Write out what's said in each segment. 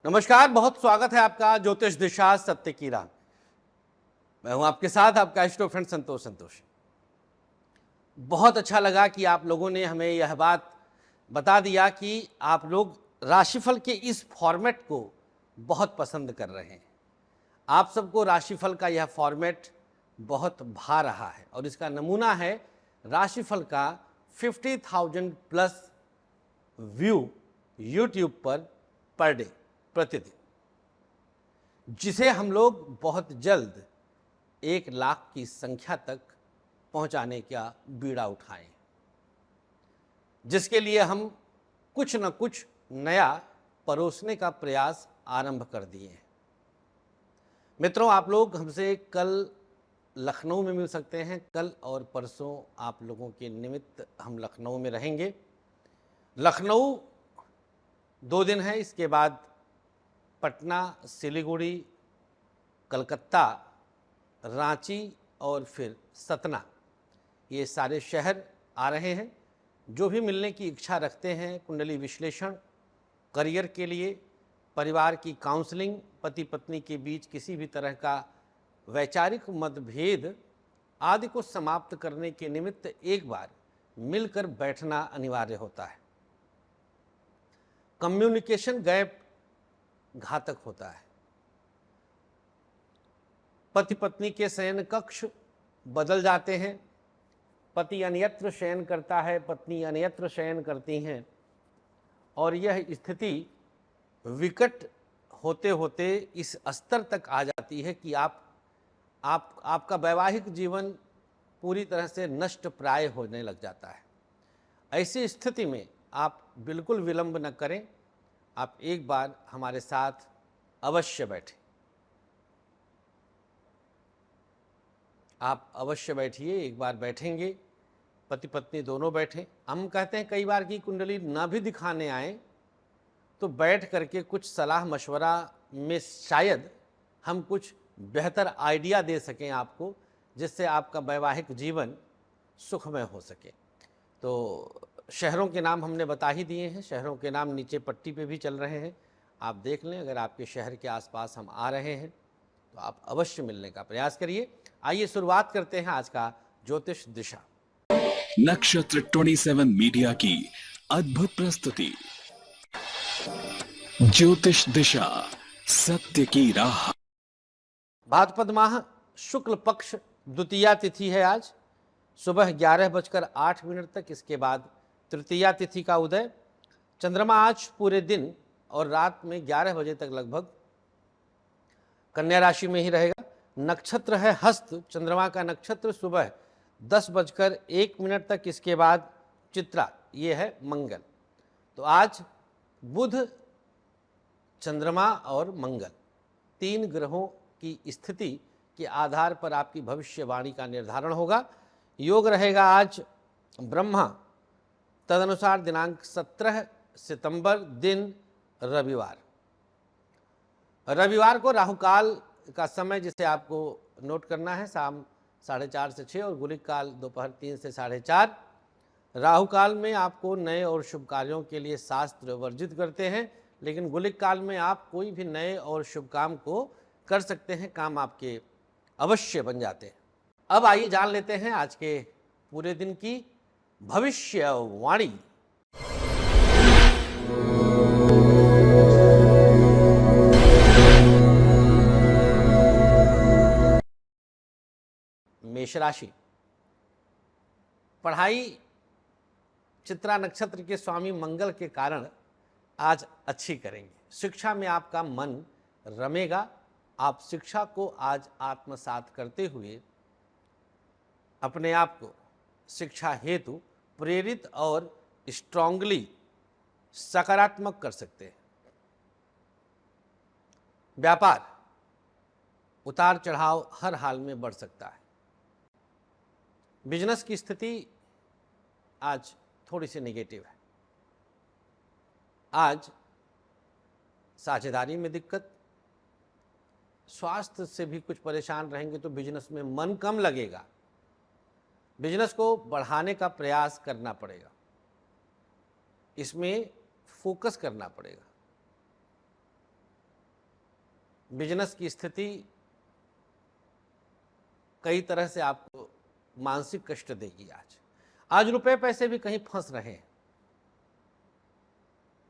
नमस्कार, बहुत स्वागत है आपका ज्योतिष दिशा सत्य की राह। मैं हूं आपके साथ आपका एस्ट्रो फ्रेंड संतोष। बहुत अच्छा लगा कि आप लोगों ने हमें यह बात बता दिया कि आप लोग राशिफल के इस फॉर्मेट को बहुत पसंद कर रहे हैं। आप सबको राशिफल का यह फॉर्मेट बहुत भा रहा है और इसका नमूना है राशिफल का 50,000 plus view YouTube per day प्रतिदिन, जिसे हम लोग बहुत जल्द 1 लाख की संख्या तक पहुंचाने का बीड़ा उठाएं, जिसके लिए हम कुछ न कुछ नया परोसने का प्रयास आरंभ कर दिए हैं। मित्रों, आप लोग हमसे कल लखनऊ में मिल सकते हैं। कल और परसों आप लोगों के निमित्त हम लखनऊ में रहेंगे। लखनऊ 2 दिन है, इसके बाद पटना, सिलीगुड़ी, कलकत्ता, रांची और फिर सतना, ये सारे शहर आ रहे हैं। जो भी मिलने की इच्छा रखते हैं, कुंडली विश्लेषण, करियर के लिए, परिवार की काउंसलिंग, पति पत्नी के बीच किसी भी तरह का वैचारिक मतभेद आदि को समाप्त करने के निमित्त एक बार मिलकर बैठना अनिवार्य होता है। कम्युनिकेशन गैप घातक होता है। पति पत्नी के शयन कक्ष बदल जाते हैं। पति अन्यत्र शयन करता है, पत्नी अन्यत्र शयन करती हैं और यह स्थिति विकट होते होते इस स्तर तक आ जाती है कि आपका वैवाहिक जीवन पूरी तरह से नष्ट प्राय होने लग जाता है। ऐसी स्थिति में आप बिल्कुल विलंब न करें, आप एक बार हमारे साथ अवश्य बैठें। आप अवश्य बैठिए, एक बार बैठेंगे, पति पत्नी दोनों बैठें। हम कहते हैं कई बार की कुंडली ना भी दिखाने आए तो बैठ करके कुछ सलाह मशवरा में शायद हम कुछ बेहतर आइडिया दे सकें आपको, जिससे आपका वैवाहिक जीवन सुखमय हो सके। तो शहरों के नाम हमने बता ही दिए हैं, शहरों के नाम नीचे पट्टी पे भी चल रहे हैं, आप देख लें। अगर आपके शहर के आसपास हम आ रहे हैं तो आप अवश्य मिलने का प्रयास करिए। आइए शुरुआत करते हैं आज का ज्योतिष दिशा। नक्षत्र 27 मीडिया की अद्भुत प्रस्तुति ज्योतिष दिशा सत्य की राह। भाद्रपद माह शुक्ल पक्ष द्वितीया तिथि है आज सुबह 11:08 तक। इसके बाद तृतीया तिथि का उदय। चंद्रमा आज पूरे दिन और रात में 11 बजे तक लगभग कन्या राशि में ही रहेगा। नक्षत्र है हस्त, चंद्रमा का नक्षत्र सुबह 10:01 तक। इसके बाद चित्रा, ये है मंगल। तो आज बुध, चंद्रमा और मंगल 3 ग्रहों की स्थिति के आधार पर आपकी भविष्यवाणी का निर्धारण होगा। योग रहेगा आज ब्रह्मा, तदनुसार दिनांक 17 सितंबर, दिन रविवार। रविवार को राहुकाल का समय जिसे आपको नोट करना है, शाम 4:30 से 6 और गुलिक काल दोपहर 3 से 4:30। राहुकाल में आपको नए और शुभ कार्यों के लिए शास्त्र वर्जित करते हैं, लेकिन गुलिक काल में आप कोई भी नए और शुभ काम को कर सकते हैं, काम आपके अवश्य बन जाते हैं। अब आइए जान लेते हैं आज के पूरे दिन की भविष्यवाणी। मेष राशि, पढ़ाई चित्रा नक्षत्र के स्वामी मंगल के कारण आज अच्छी करेंगे। शिक्षा में आपका मन रमेगा। आप शिक्षा को आज आत्मसात करते हुए अपने आप को शिक्षा हेतु प्रेरित और स्ट्रांगली सकारात्मक कर सकते हैं। व्यापार उतार चढ़ाव हर हाल में बढ़ सकता है। बिजनेस की स्थिति आज थोड़ी सी नेगेटिव है। आज साझेदारी में दिक्कत, स्वास्थ्य से भी कुछ परेशान रहेंगे तो बिजनेस में मन कम लगेगा। बिजनेस को बढ़ाने का प्रयास करना पड़ेगा, इसमें फोकस करना पड़ेगा। बिजनेस की स्थिति कई तरह से आपको मानसिक कष्ट देगी। आज रुपए पैसे भी कहीं फंस रहे हैं।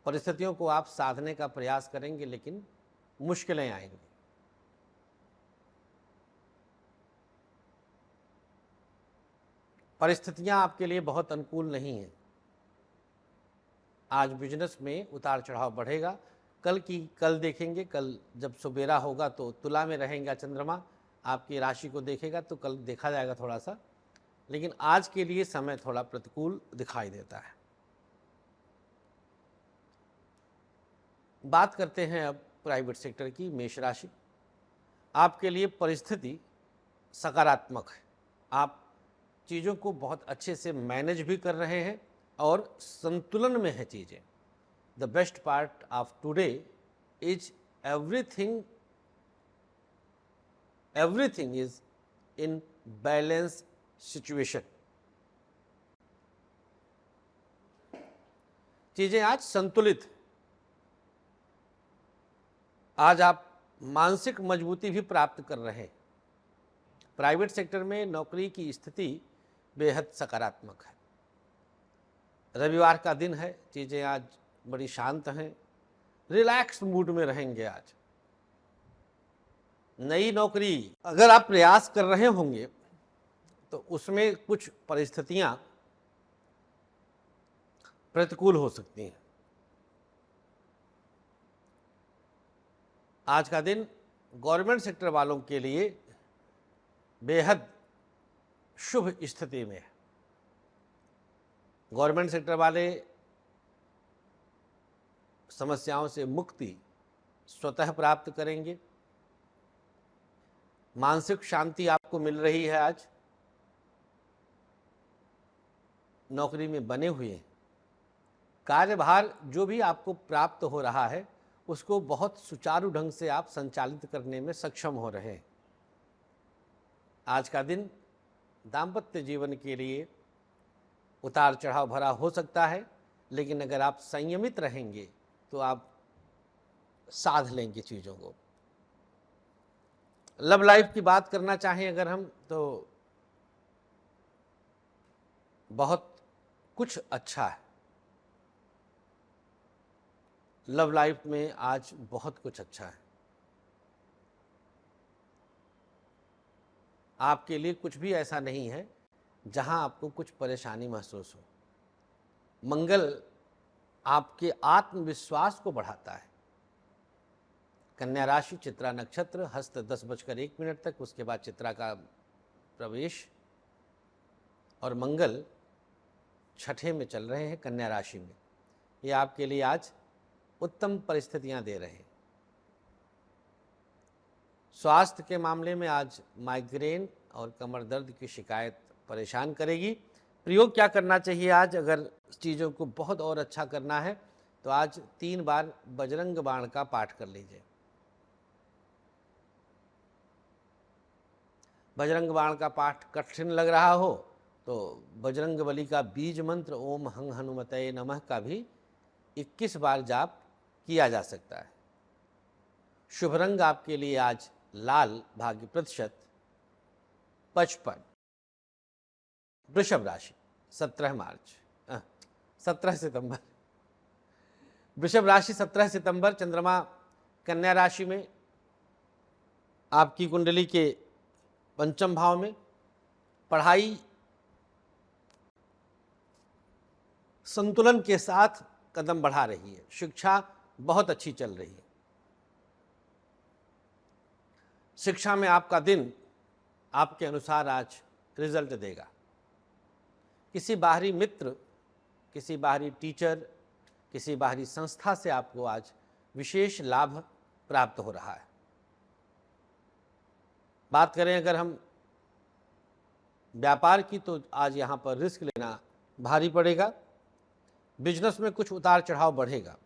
परिस्थितियों को आप साधने का प्रयास करेंगे, लेकिन मुश्किलें आएंगी। परिस्थितियां आपके लिए बहुत अनुकूल नहीं हैं। आज बिजनेस में उतार चढ़ाव बढ़ेगा। कल देखेंगे, कल जब सुबेरा होगा तो तुला में रहेगा चंद्रमा, आपकी राशि को देखेगा तो कल देखा जाएगा थोड़ा सा, लेकिन आज के लिए समय थोड़ा प्रतिकूल दिखाई देता है। बात करते हैं अब प्राइवेट सेक्टर की। मेष राशि, आपके लिए परिस्थिति सकारात्मक है। आप चीज़ों को बहुत अच्छे से मैनेज भी कर रहे हैं और संतुलन में है चीज़ें। The best part of today is everything is in balance situation. चीज़ें आज संतुलित हैं। आज आप मानसिक मजबूती भी प्राप्त कर रहे हैं। प्राइवेट सेक्टर में नौकरी की स्थिति बेहद सकारात्मक है। रविवार का दिन है, चीज़ें आज बड़ी शांत हैं, रिलैक्स मूड में रहेंगे। आज नई नौकरी अगर आप प्रयास कर रहे होंगे तो उसमें कुछ परिस्थितियां प्रतिकूल हो सकती हैं। आज का दिन गवर्नमेंट सेक्टर वालों के लिए बेहद शुभ स्थिति में है। गवर्नमेंट सेक्टर वाले समस्याओं से मुक्ति स्वतः प्राप्त करेंगे। मानसिक शांति आपको मिल रही है। आज नौकरी में बने हुए कार्यभार जो भी आपको प्राप्त हो रहा है उसको बहुत सुचारू ढंग से आप संचालित करने में सक्षम हो रहे हैं। आज का दिन दाम्पत्य जीवन के लिए उतार चढ़ाव भरा हो सकता है, लेकिन अगर आप संयमित रहेंगे तो आप साध लेंगे चीज़ों को। लव लाइफ की बात करना चाहें अगर हम, तो बहुत कुछ अच्छा है। लव लाइफ में आज बहुत कुछ अच्छा है। आपके लिए कुछ भी ऐसा नहीं है जहां आपको कुछ परेशानी महसूस हो। मंगल आपके आत्मविश्वास को बढ़ाता है। कन्या राशि, चित्रा नक्षत्र, हस्त 10:01 तक, उसके बाद चित्रा का प्रवेश, और मंगल छठे में चल रहे हैं कन्या राशि में। ये आपके लिए आज उत्तम परिस्थितियां दे रहे हैं। स्वास्थ्य के मामले में आज माइग्रेन और कमर दर्द की शिकायत परेशान करेगी। प्रयोग क्या करना चाहिए आज? अगर चीज़ों को बहुत और अच्छा करना है तो आज 3 बार बजरंग बाण का पाठ कर लीजिए। बजरंग बाण का पाठ कठिन लग रहा हो तो बजरंग बली का बीज मंत्र ओम हं हनुमते नमः का भी 21 बार जाप किया जा सकता है। शुभ रंग आपके लिए आज लाल, भाग्य प्रतिशत 55। वृषभ राशि, 17 सितंबर। वृषभ राशि 17 सितंबर, चंद्रमा कन्या राशि में, आपकी कुंडली के पंचम भाव में। पढ़ाई संतुलन के साथ कदम बढ़ा रही है। शिक्षा बहुत अच्छी चल रही है। शिक्षा में आपका दिन आपके अनुसार आज रिजल्ट देगा। किसी बाहरी मित्र, किसी बाहरी टीचर, किसी बाहरी संस्था से आपको आज विशेष लाभ प्राप्त हो रहा है। बात करें अगर हम व्यापार की, तो आज यहाँ पर रिस्क लेना भारी पड़ेगा। बिजनेस में कुछ उतार चढ़ाव बढ़ेगा।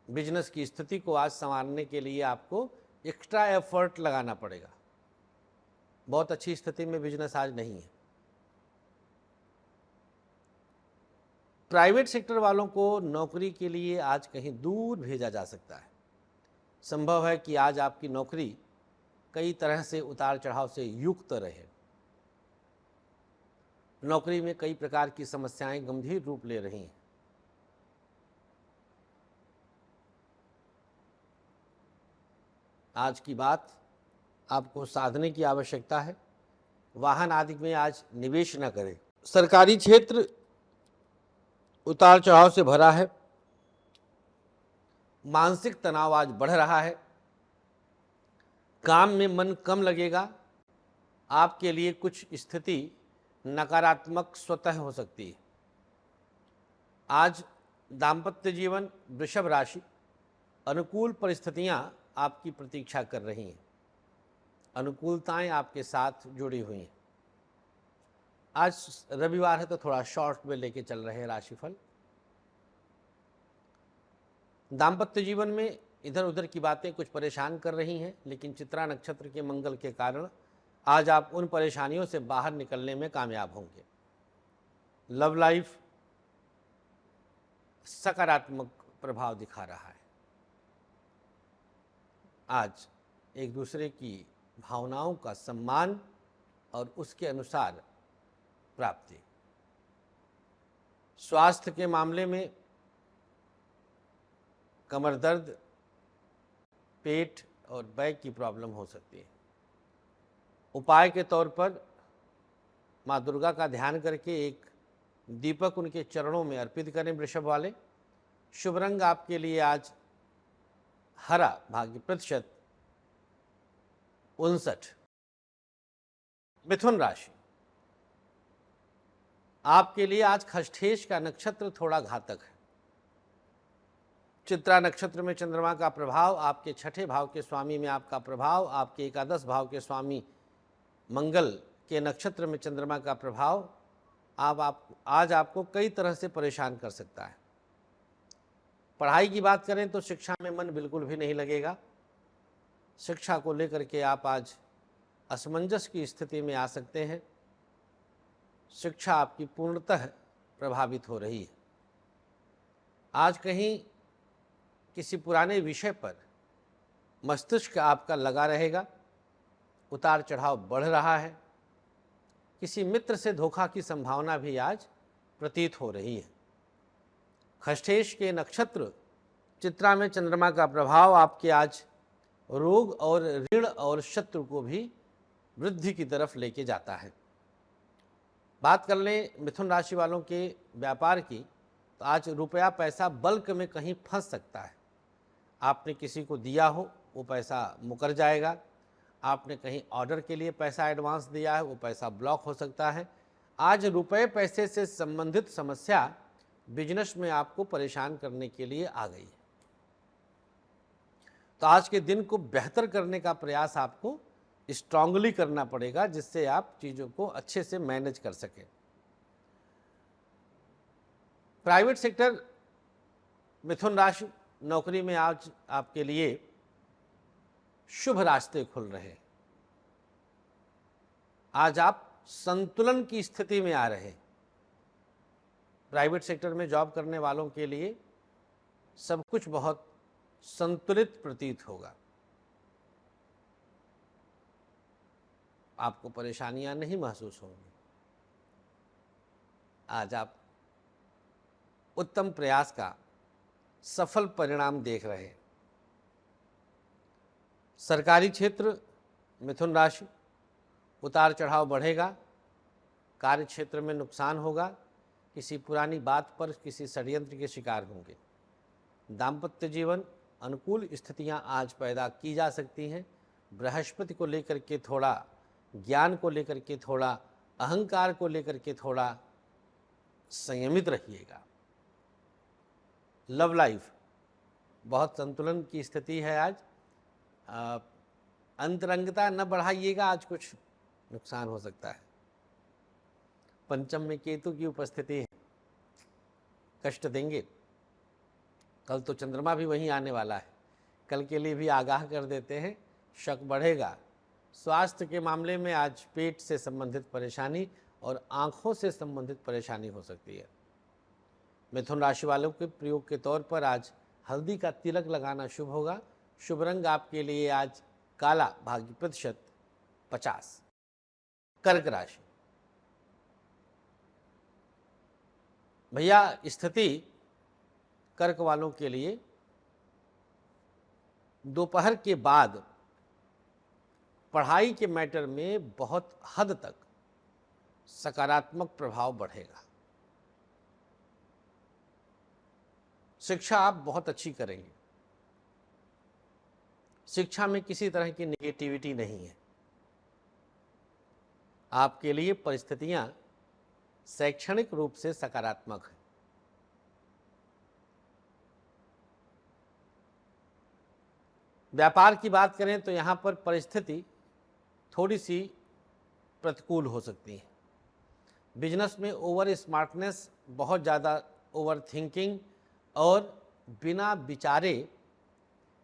बिजनेस की स्थिति को आज संवारने के लिए आपको एक्स्ट्रा एफर्ट लगाना पड़ेगा। बहुत अच्छी स्थिति में बिजनेस आज नहीं है। प्राइवेट सेक्टर वालों को नौकरी के लिए आज कहीं दूर भेजा जा सकता है। संभव है कि आज आपकी नौकरी कई तरह से उतार चढ़ाव से युक्त रहे। नौकरी में कई प्रकार की समस्याएं गंभीर रूप ले रही हैं। आज की बात आपको साधने की आवश्यकता है। वाहन आदि में आज निवेश न करें। सरकारी क्षेत्र उतार चढ़ाव से भरा है। मानसिक तनाव आज बढ़ रहा है। काम में मन कम लगेगा। आपके लिए कुछ स्थिति नकारात्मक स्वतः हो सकती है। आज दाम्पत्य जीवन वृषभ राशि, अनुकूल परिस्थितियां आपकी प्रतीक्षा कर रही हैं। अनुकूलताएं आपके साथ जुड़ी हुई हैं। आज रविवार है तो थोड़ा शॉर्ट में लेके चल रहे हैं राशिफल। दाम्पत्य जीवन में इधर उधर की बातें कुछ परेशान कर रही हैं, लेकिन चित्रा नक्षत्र के मंगल के कारण आज आप उन परेशानियों से बाहर निकलने में कामयाब होंगे। लव लाइफ सकारात्मक प्रभाव दिखा रहा है। आज एक दूसरे की भावनाओं का सम्मान और उसके अनुसार प्राप्ति। स्वास्थ्य के मामले में कमर दर्द, पेट और बैक की प्रॉब्लम हो सकती है। उपाय के तौर पर माँ दुर्गा का ध्यान करके एक दीपक उनके चरणों में अर्पित करें वृषभ वाले। शुभ रंग आपके लिए आज हरा, भाग्य प्रतिशत 59। मिथुन राशि, आपके लिए आज खष्ठेश का नक्षत्र थोड़ा घातक है। चित्रा नक्षत्र में चंद्रमा का प्रभाव, आपके छठे भाव के स्वामी में आपका प्रभाव, आपके एकादश भाव के स्वामी मंगल के नक्षत्र में चंद्रमा का प्रभाव आज आपको कई तरह से परेशान कर सकता है। पढ़ाई की बात करें तो शिक्षा में मन बिल्कुल भी नहीं लगेगा। शिक्षा को लेकर के आप आज असमंजस की स्थिति में आ सकते हैं। शिक्षा आपकी पूर्णतः प्रभावित हो रही है। आज कहीं किसी पुराने विषय पर मस्तिष्क आपका लगा रहेगा। उतार चढ़ाव बढ़ रहा है। किसी मित्र से धोखा की संभावना भी आज प्रतीत हो रही है। खष्ठेश के नक्षत्र चित्रा में चंद्रमा का प्रभाव आपके आज रोग और ऋण और शत्रु को भी वृद्धि की तरफ लेके जाता है। बात कर लें मिथुन राशि वालों के व्यापार की, तो आज रुपया पैसा बल्क में कहीं फंस सकता है। आपने किसी को दिया हो वो पैसा मुकर जाएगा। आपने कहीं ऑर्डर के लिए पैसा एडवांस दिया है वो पैसा ब्लॉक हो सकता है। आज रुपए पैसे से संबंधित समस्या बिजनेस में आपको परेशान करने के लिए आ गई है। तो आज के दिन को बेहतर करने का प्रयास आपको स्ट्रांगली करना पड़ेगा, जिससे आप चीज़ों को अच्छे से मैनेज कर सकें। प्राइवेट सेक्टर मिथुन राशि, नौकरी में आज आपके लिए शुभ रास्ते खुल रहे हैं। आज आप संतुलन की स्थिति में आ रहे हैं। प्राइवेट सेक्टर में जॉब करने वालों के लिए सब कुछ बहुत संतुलित प्रतीत होगा। आपको परेशानियां नहीं महसूस होंगी। आज आप उत्तम प्रयास का सफल परिणाम देख रहे हैं। सरकारी क्षेत्र मिथुन राशि, उतार चढ़ाव बढ़ेगा। कार्य क्षेत्र में नुकसान होगा। किसी पुरानी बात पर किसी षड्यंत्र के शिकार होंगे। दाम्पत्य जीवन अनुकूल स्थितियां आज पैदा की जा सकती हैं। बृहस्पति को लेकर के थोड़ा, ज्ञान को लेकर के थोड़ा, अहंकार को लेकर के थोड़ा संयमित रहिएगा। लव लाइफ बहुत संतुलन की स्थिति है। आज अंतरंगता न बढ़ाइएगा, आज कुछ नुकसान हो सकता है। पंचम में केतु की उपस्थिति है, कष्ट देंगे। कल तो चंद्रमा भी वहीं आने वाला है। कल के लिए भी आगाह कर देते हैं, शक बढ़ेगा। स्वास्थ्य के मामले में आज पेट से संबंधित परेशानी और आँखों से संबंधित परेशानी हो सकती है। मिथुन राशि वालों के प्रयोग के तौर पर आज हल्दी का तिलक लगाना शुभ होगा। शुभ रंग आपके लिए आज काला, भाग्य प्रतिशत 50। कर्क राशि, भैया स्थिति कर्क वालों के लिए दोपहर के बाद पढ़ाई के मैटर में बहुत हद तक सकारात्मक प्रभाव बढ़ेगा। शिक्षा आप बहुत अच्छी करेंगे। शिक्षा में किसी तरह की नेगेटिविटी नहीं है। आपके लिए परिस्थितियां शैक्षणिक रूप से सकारात्मक हैं। व्यापार की बात करें तो यहां पर परिस्थिति थोड़ी सी प्रतिकूल हो सकती है। बिजनेस में ओवर स्मार्टनेस, बहुत ज़्यादा ओवर थिंकिंग और बिना विचारे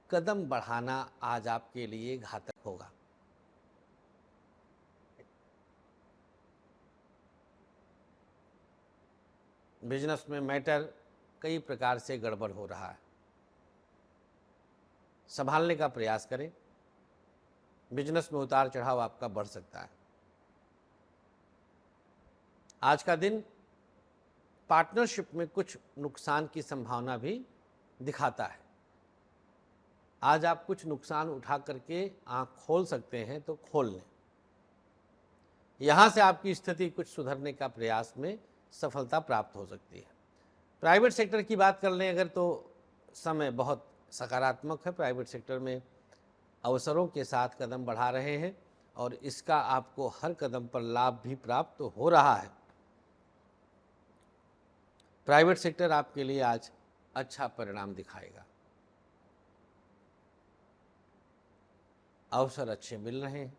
कदम बढ़ाना आज आपके लिए घातक होगा। बिजनेस में मैटर कई प्रकार से गड़बड़ हो रहा है, संभालने का प्रयास करें। बिजनेस में उतार चढ़ाव आपका बढ़ सकता है। आज का दिन पार्टनरशिप में कुछ नुकसान की संभावना भी दिखाता है। आज आप कुछ नुकसान उठा करके आंख खोल सकते हैं तो खोल लें। यहां से आपकी स्थिति कुछ सुधरने का प्रयास में सफलता प्राप्त हो सकती है। प्राइवेट सेक्टर की बात कर लें अगर तो समय बहुत सकारात्मक है। प्राइवेट सेक्टर में अवसरों के साथ कदम बढ़ा रहे हैं और इसका आपको हर कदम पर लाभ भी प्राप्त हो रहा है। प्राइवेट सेक्टर आपके लिए आज अच्छा परिणाम दिखाएगा। अवसर अच्छे मिल रहे हैं,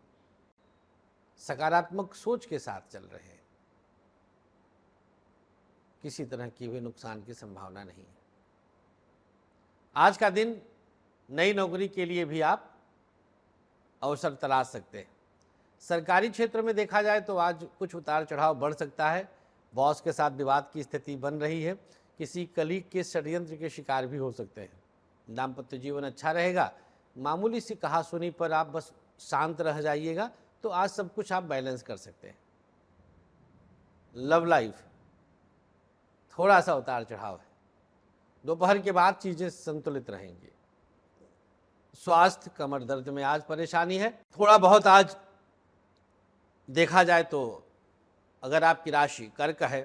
सकारात्मक सोच के साथ चल रहे हैं, किसी तरह की भी नुकसान की संभावना नहीं है। आज का दिन नई नौकरी के लिए भी आप अवसर तलाश सकते हैं। सरकारी क्षेत्र में देखा जाए तो आज कुछ उतार चढ़ाव बढ़ सकता है। बॉस के साथ विवाद की स्थिति बन रही है। किसी कलीग के षड्यंत्र के शिकार भी हो सकते हैं। दाम्पत्य जीवन अच्छा रहेगा। मामूली सी कहासुनी पर आप बस शांत रह जाइएगा तो आज सब कुछ आप बैलेंस कर सकते हैं। लव लाइफ थोड़ा सा उतार चढ़ाव है। दोपहर के बाद चीजें संतुलित रहेंगी। स्वास्थ्य, कमर दर्द में आज परेशानी है। थोड़ा बहुत आज देखा जाए तो अगर आपकी राशि कर्क है,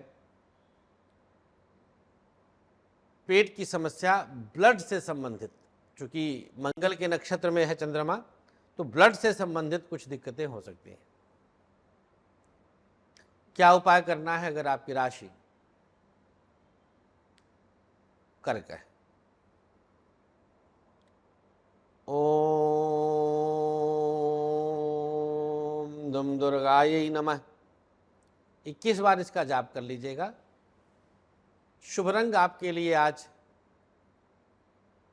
पेट की समस्या, ब्लड से संबंधित, चूंकि मंगल के नक्षत्र में है चंद्रमा, तो ब्लड से संबंधित कुछ दिक्कतें हो सकती हैं। क्या उपाय करना है अगर आपकी राशि कर्क है? ओम दम दुर्गायै नमः 21 बार इसका जाप कर लीजिएगा। शुभ रंग आपके लिए आज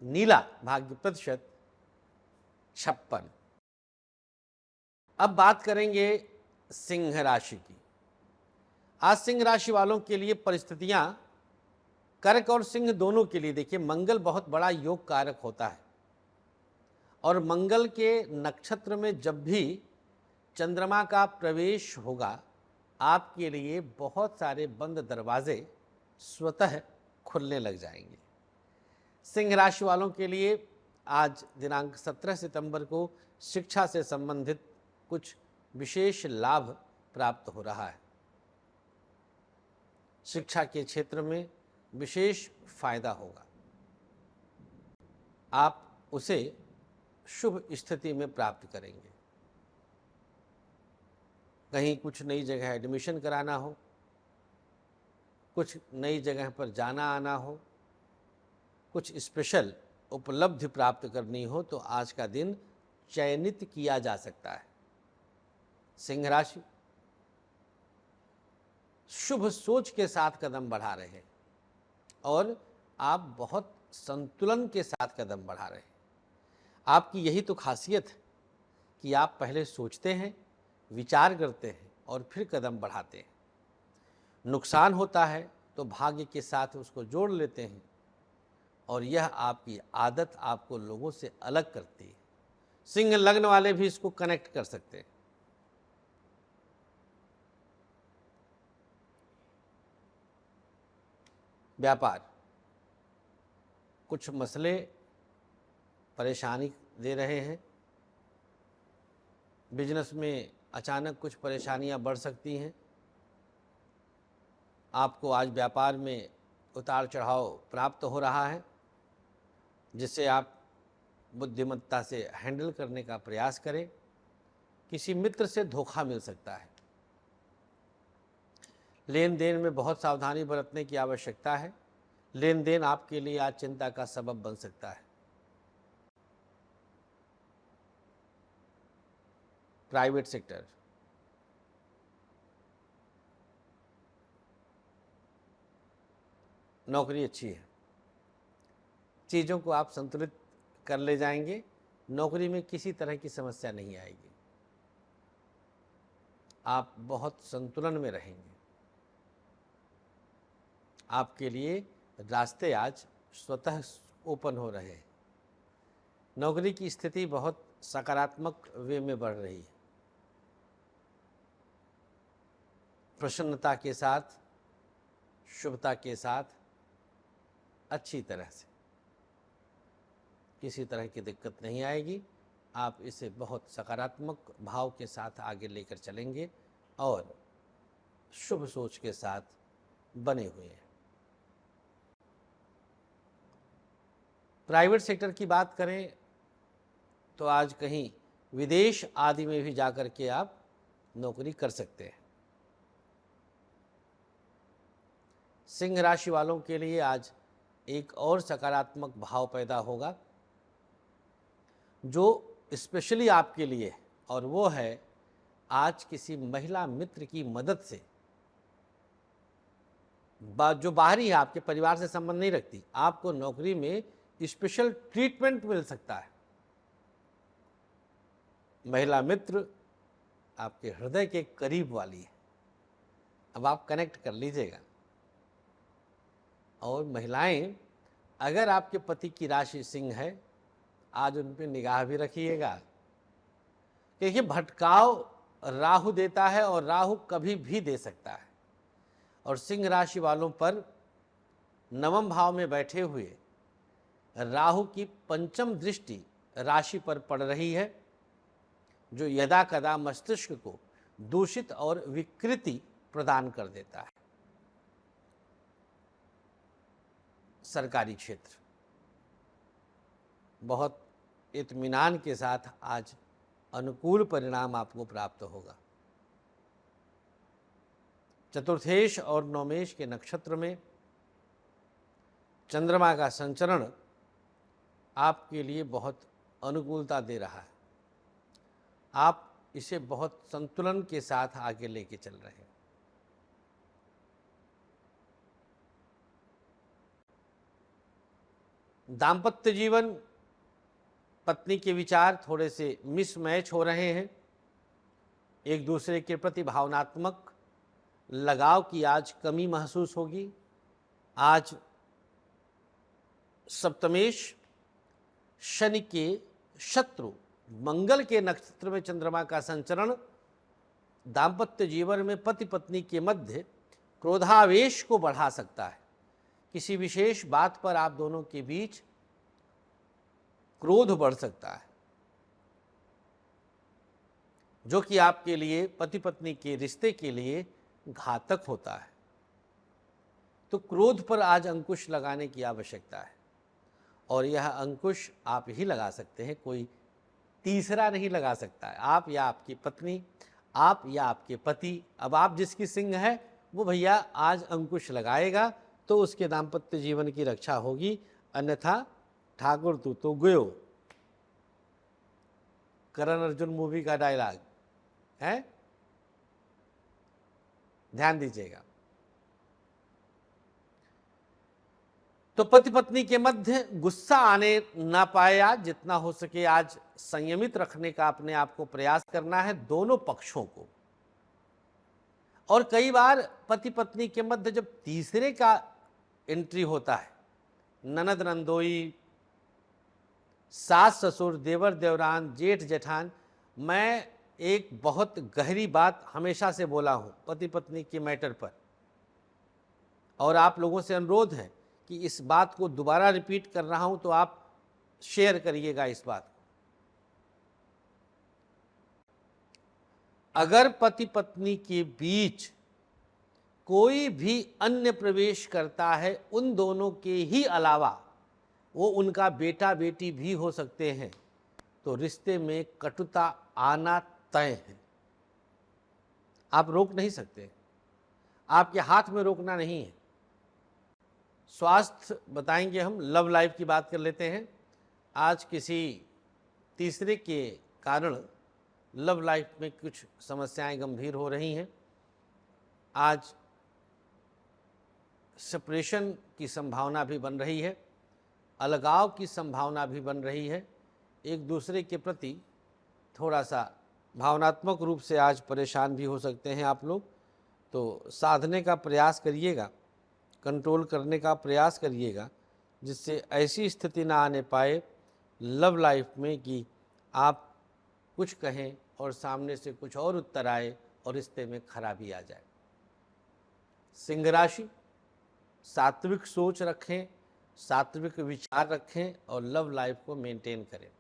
नीला, भाग्य प्रतिशत 56। अब बात करेंगे सिंह राशि की। आज सिंह राशि वालों के लिए परिस्थितियां कर्क और सिंह दोनों के लिए, देखिए मंगल बहुत बड़ा योग कारक होता है और मंगल के नक्षत्र में जब भी चंद्रमा का प्रवेश होगा आपके लिए बहुत सारे बंद दरवाजे स्वतः खुलने लग जाएंगे। सिंह राशि वालों के लिए आज दिनांक 17 सितंबर को शिक्षा से संबंधित कुछ विशेष लाभ प्राप्त हो रहा है। शिक्षा के क्षेत्र में विशेष फायदा होगा। आप उसे शुभ स्थिति में प्राप्त करेंगे। कहीं कुछ नई जगह एडमिशन कराना हो, कुछ नई जगह पर जाना आना हो, कुछ स्पेशल उपलब्धि प्राप्त करनी हो तो आज का दिन चयनित किया जा सकता है। सिंह राशि शुभ सोच के साथ कदम बढ़ा रहे हैं और आप बहुत संतुलन के साथ कदम बढ़ा रहे हैं। आपकी यही तो खासियत है कि आप पहले सोचते हैं, विचार करते हैं और फिर कदम बढ़ाते हैं। नुकसान होता है तो भाग्य के साथ उसको जोड़ लेते हैं और यह आपकी आदत आपको लोगों से अलग करती है। सिंह लग्न वाले भी इसको कनेक्ट कर सकते हैं। व्यापार, कुछ मसले परेशानी दे रहे हैं। बिजनेस में अचानक कुछ परेशानियां बढ़ सकती हैं। आपको आज व्यापार में उतार चढ़ाव प्राप्त हो रहा है, जिसे आप बुद्धिमत्ता से हैंडल करने का प्रयास करें। किसी मित्र से धोखा मिल सकता है। लेन देन में बहुत सावधानी बरतने की आवश्यकता है। लेन देन आपके लिए आज चिंता का सबब बन सकता है। प्राइवेट सेक्टर, नौकरी अच्छी है। चीज़ों को आप संतुलित कर ले जाएंगे। नौकरी में किसी तरह की समस्या नहीं आएगी। आप बहुत संतुलन में रहेंगे। आपके लिए रास्ते आज स्वतः ओपन हो रहे हैं। नौकरी की स्थिति बहुत सकारात्मक वे में बढ़ रही है। प्रसन्नता के साथ, शुभता के साथ, अच्छी तरह से, किसी तरह की दिक्कत नहीं आएगी। आप इसे बहुत सकारात्मक भाव के साथ आगे लेकर चलेंगे और शुभ सोच के साथ बने हुए हैं। प्राइवेट सेक्टर की बात करें तो आज कहीं विदेश आदि में भी जाकर के आप नौकरी कर सकते हैं। सिंह राशि वालों के लिए आज एक और सकारात्मक भाव पैदा होगा जो स्पेशली आपके लिए है, और वो है आज किसी महिला मित्र की मदद से, जो बाहरी है, आपके परिवार से संबंध नहीं रखती, आपको नौकरी में स्पेशल ट्रीटमेंट मिल सकता है। महिला मित्र आपके हृदय के करीब वाली है। अब आप कनेक्ट कर लीजिएगा। और महिलाएं, अगर आपके पति की राशि सिंह है, आज उन पर निगाह भी रखिएगा, क्योंकि भटकाव राहु देता है और राहु कभी भी दे सकता है। और सिंह राशि वालों पर नवम भाव में बैठे हुए राहु की पंचम दृष्टि राशि पर पड़ रही है, जो यदा कदा मस्तिष्क को दूषित और विकृति प्रदान कर देता है। सरकारी क्षेत्र बहुत इत्मीनान के साथ आज अनुकूल परिणाम आपको प्राप्त होगा। चतुर्थेश और नौमेश के नक्षत्र में चंद्रमा का संचरण आपके लिए बहुत अनुकूलता दे रहा है। आप इसे बहुत संतुलन के साथ आगे लेके चल रहे हैं। दाम्पत्य जीवन, पत्नी के विचार थोड़े से मिसमैच हो रहे हैं। एक दूसरे के प्रति भावनात्मक लगाव की आज कमी महसूस होगी। आज सप्तमेश शनि के शत्रु मंगल के नक्षत्र में चंद्रमा का संचरण दाम्पत्य जीवन में पति पत्नी के मध्य क्रोधावेश को बढ़ा सकता है। किसी विशेष बात पर आप दोनों के बीच क्रोध बढ़ सकता है, जो कि आपके लिए, पति पत्नी के रिश्ते के लिए घातक होता है। तो क्रोध पर आज अंकुश लगाने की आवश्यकता है, और यह अंकुश आप ही लगा सकते हैं, कोई तीसरा नहीं लगा सकता है। आप या आपकी पत्नी, आप या आपके पति। अब आप जिसकी सिंह है वो भैया आज अंकुश लगाएगा, तो उसके दाम्पत्य जीवन की रक्षा होगी। अन्यथा ठाकुर तू तो गयो, करण अर्जुन मूवी का डायलॉग है, ध्यान दीजिएगा। तो पति पत्नी के मध्य गुस्सा आने ना पाए, आज जितना हो सके आज संयमित रखने का अपने आप को प्रयास करना है, दोनों पक्षों को। और कई बार पति पत्नी के मध्य जब तीसरे का एंट्री होता है, ननद नंदोई, सास ससुर, देवर देवरान, जेठ जेठान, मैं एक बहुत गहरी बात हमेशा से बोला हूँ पति पत्नी के मैटर पर, और आप लोगों से अनुरोध है कि इस बात को दोबारा रिपीट कर रहा हूँ, तो आप शेयर करिएगा इस बात को। अगर पति पत्नी के बीच कोई भी अन्य प्रवेश करता है, उन दोनों के ही अलावा वो उनका बेटा बेटी भी हो सकते हैं, तो रिश्ते में कटुता आना तय है। आप रोक नहीं सकते, आपके हाथ में रोकना नहीं है। स्वास्थ्य बताएंगे हम, लव लाइफ की बात कर लेते हैं। आज किसी तीसरे के कारण लव लाइफ में कुछ समस्याएं गंभीर हो रही हैं। आज सेपरेशन की संभावना भी बन रही है, अलगाव की संभावना भी बन रही है। एक दूसरे के प्रति थोड़ा सा भावनात्मक रूप से आज परेशान भी हो सकते हैं आप लोग, तो साधने का प्रयास करिएगा, कंट्रोल करने का प्रयास करिएगा, जिससे ऐसी स्थिति ना आने पाए लव लाइफ में कि आप कुछ कहें और सामने से कुछ और उत्तर आए और रिश्ते में खराबी आ जाए। सिंह राशि, सात्विक सोच रखें, सात्विक विचार रखें और लव लाइफ को मेंटेन करें।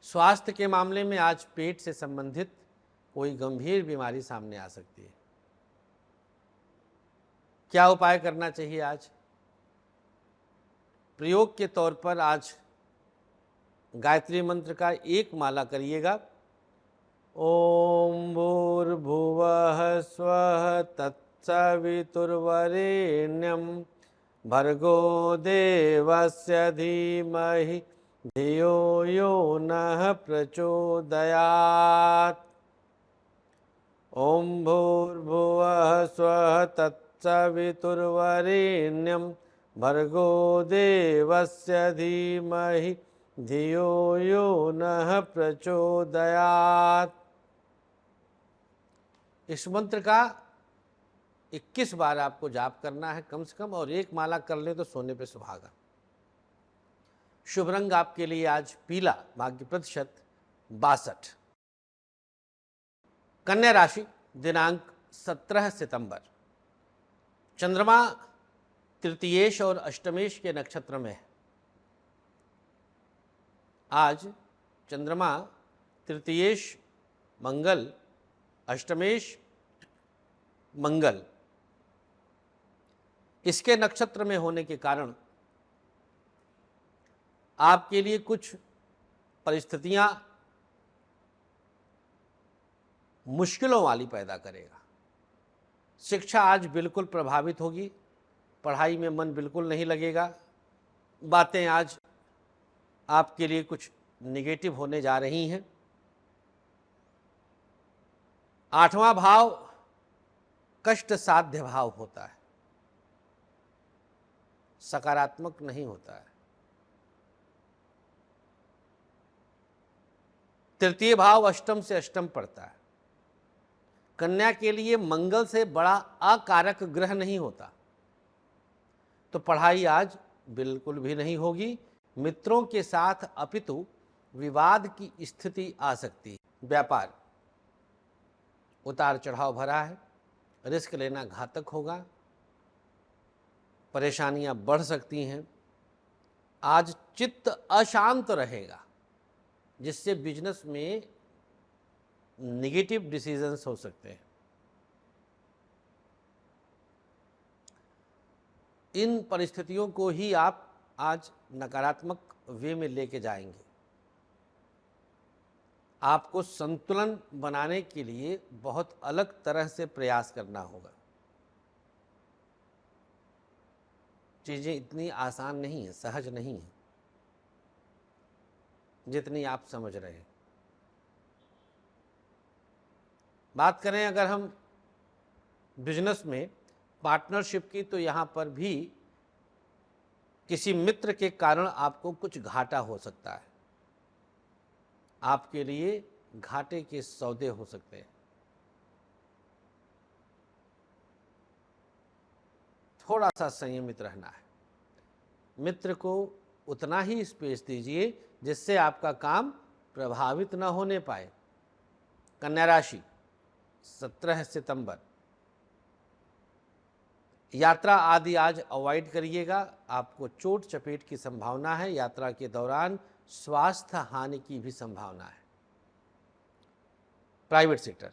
स्वास्थ्य के मामले में आज पेट से संबंधित कोई गंभीर बीमारी सामने आ सकती है। क्या उपाय करना चाहिए आज? प्रयोग के तौर पर आज गायत्री मंत्र का एक माला करिएगा। ओम भूर्भुवः स्वः तत्सवितुर्वरेण्यं भर्गो देवस्य धीमहि धियो यो नः प्रचोदयात्। ओम भूर्भुवः स्वः तत्सवितुर्वरेण्यं भर्गो देवस्य धीमहि धियो यो नः प्रचोदयात्। इस मंत्र का 21 बार आपको जाप करना है कम से कम, और एक माला कर ले तो सोने पे सुहागा। शुभ रंग आपके लिए आज पीला, भाग्य प्रतिशत 62। कन्या राशि, दिनांक 17 सितंबर, चंद्रमा तृतीयेश और अष्टमेश के नक्षत्र में है। आज चंद्रमा तृतीयेश मंगल, अष्टमेश मंगल, इसके नक्षत्र में होने के कारण आपके लिए कुछ परिस्थितियां मुश्किलों वाली पैदा करेगा। शिक्षा आज बिल्कुल प्रभावित होगी, पढ़ाई में मन बिल्कुल नहीं लगेगा। बातें आज आपके लिए कुछ नेगेटिव होने जा रही हैं। 8वां भाव कष्ट साध्य भाव होता है, सकारात्मक नहीं होता है। तृतीय भाव अष्टम से अष्टम पड़ता है। कन्या के लिए मंगल से बड़ा अकारक ग्रह नहीं होता, तो पढ़ाई आज बिल्कुल भी नहीं होगी। मित्रों के साथ अपितु विवाद की स्थिति आ सकती है। व्यापार उतार चढ़ाव भरा है, रिस्क लेना घातक होगा, परेशानियां बढ़ सकती हैं। आज चित्त अशांत रहेगा, जिससे बिजनेस में नेगेटिव डिसीजंस हो सकते हैं। इन परिस्थितियों को ही आप आज नकारात्मक वे में लेके जाएंगे। आपको संतुलन बनाने के लिए बहुत अलग तरह से प्रयास करना होगा। चीज़ें इतनी आसान नहीं है, सहज नहीं है जितनी आप समझ रहे हैं। बात करें अगर हम बिजनेस में पार्टनरशिप की, तो यहाँ पर भी किसी मित्र के कारण आपको कुछ घाटा हो सकता है। आपके लिए घाटे के सौदे हो सकते हैं। थोड़ा सा संयमित रहना है। मित्र को उतना ही स्पेस दीजिए जिससे आपका काम प्रभावित न होने पाए। कन्या राशि 17 सितंबर, यात्रा आदि आज अवॉइड करिएगा, आपको चोट चपेट की संभावना है। यात्रा के दौरान स्वास्थ्य हानि की भी संभावना है। प्राइवेट सेक्टर,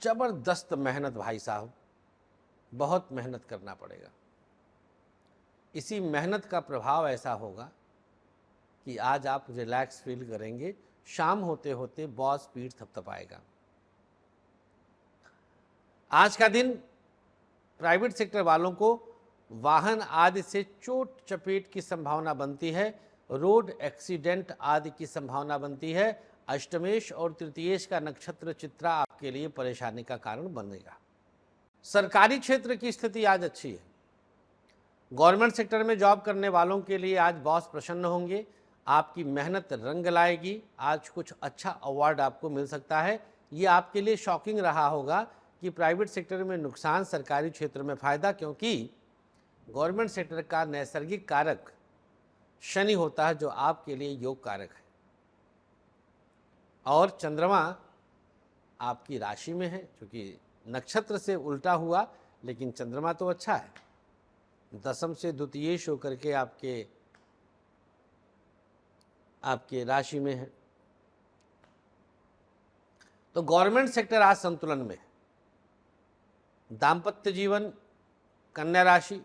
जबरदस्त मेहनत भाई साहब, बहुत मेहनत करना पड़ेगा। इसी मेहनत का प्रभाव ऐसा होगा कि आज आप रिलैक्स फील करेंगे, शाम होते होते बॉस पीठ थपथपाएगा। आज का दिन प्राइवेट सेक्टर वालों को वाहन आदि से चोट चपेट की संभावना बनती है, रोड एक्सीडेंट आदि की संभावना बनती है। अष्टमेश और तृतीयेश का नक्षत्र चित्रा आपके लिए परेशानी का कारण बनेगा। सरकारी क्षेत्र की स्थिति आज अच्छी है। गवर्नमेंट सेक्टर में जॉब करने वालों के लिए आज बॉस प्रसन्न होंगे, आपकी मेहनत रंग लाएगी। आज कुछ अच्छा अवार्ड आपको मिल सकता है। ये आपके लिए शॉकिंग रहा होगा कि प्राइवेट सेक्टर में नुकसान, सरकारी क्षेत्र में फायदा, क्योंकि गवर्नमेंट सेक्टर का नैसर्गिक कारक शनि होता है जो आपके लिए योग कारक है। और चंद्रमा आपकी राशि में है, क्योंकि नक्षत्र से उल्टा हुआ, लेकिन चंद्रमा तो अच्छा है, दशम से द्वितीयेश होकर के आपके राशि में है। तो गवर्नमेंट सेक्टर आज संतुलन में है। दाम्पत्य जीवन, कन्या राशि,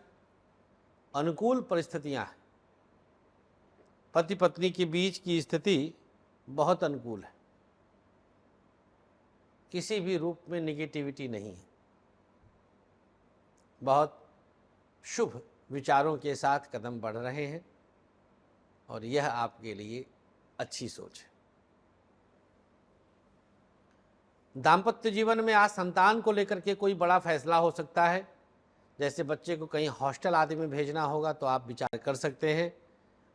अनुकूल परिस्थितियां हैं। पति पत्नी के बीच की स्थिति बहुत अनुकूल है, किसी भी रूप में नेगेटिविटी नहीं है। बहुत शुभ विचारों के साथ कदम बढ़ रहे हैं और यह आपके लिए अच्छी सोच है। दाम्पत्य जीवन में आज संतान को लेकर के कोई बड़ा फैसला हो सकता है, जैसे बच्चे को कहीं हॉस्टल आदि में भेजना होगा तो आप विचार कर सकते हैं।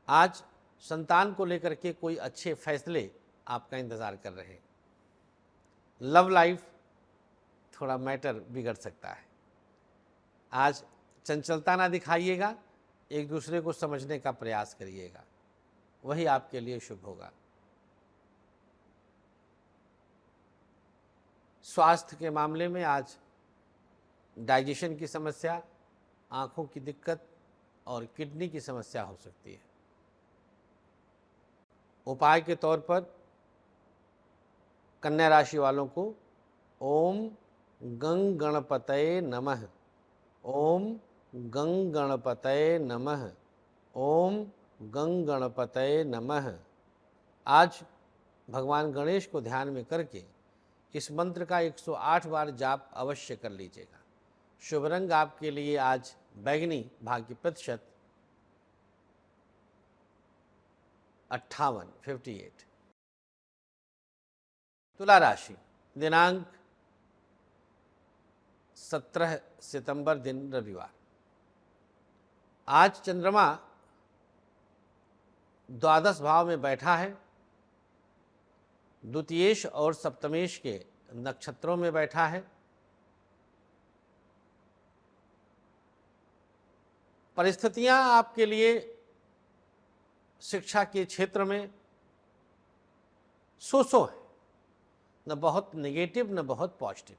आज संतान को लेकर के कोई अच्छे फैसले आपका इंतज़ार कर रहे हैं। लव लाइफ थोड़ा मैटर बिगड़ सकता है। आज चंचलता ना दिखाइएगा, एक दूसरे को समझने का प्रयास करिएगा, वही आपके लिए शुभ होगा। स्वास्थ्य के मामले में आज डाइजेशन की समस्या, आंखों की दिक्कत और किडनी की समस्या हो सकती है। उपाय के तौर पर कन्या राशि वालों को ओम गंग गणपतये नमः, ओम गंग गणपतये नमः, ओम गंग गणपतये नमः। आज भगवान गणेश को ध्यान में करके इस मंत्र का 108 बार जाप अवश्य कर लीजिएगा। शुभ रंग आपके लिए आज बैगनी, भाग्य प्रतिशत 58। तुला राशि, दिनांक 17 सितंबर, दिन रविवार। आज चंद्रमा द्वादश भाव में बैठा है, द्वितीयेश और सप्तमेश के नक्षत्रों में बैठा है। परिस्थितियां आपके लिए शिक्षा के क्षेत्र में सो है, न बहुत नेगेटिव न बहुत पॉजिटिव,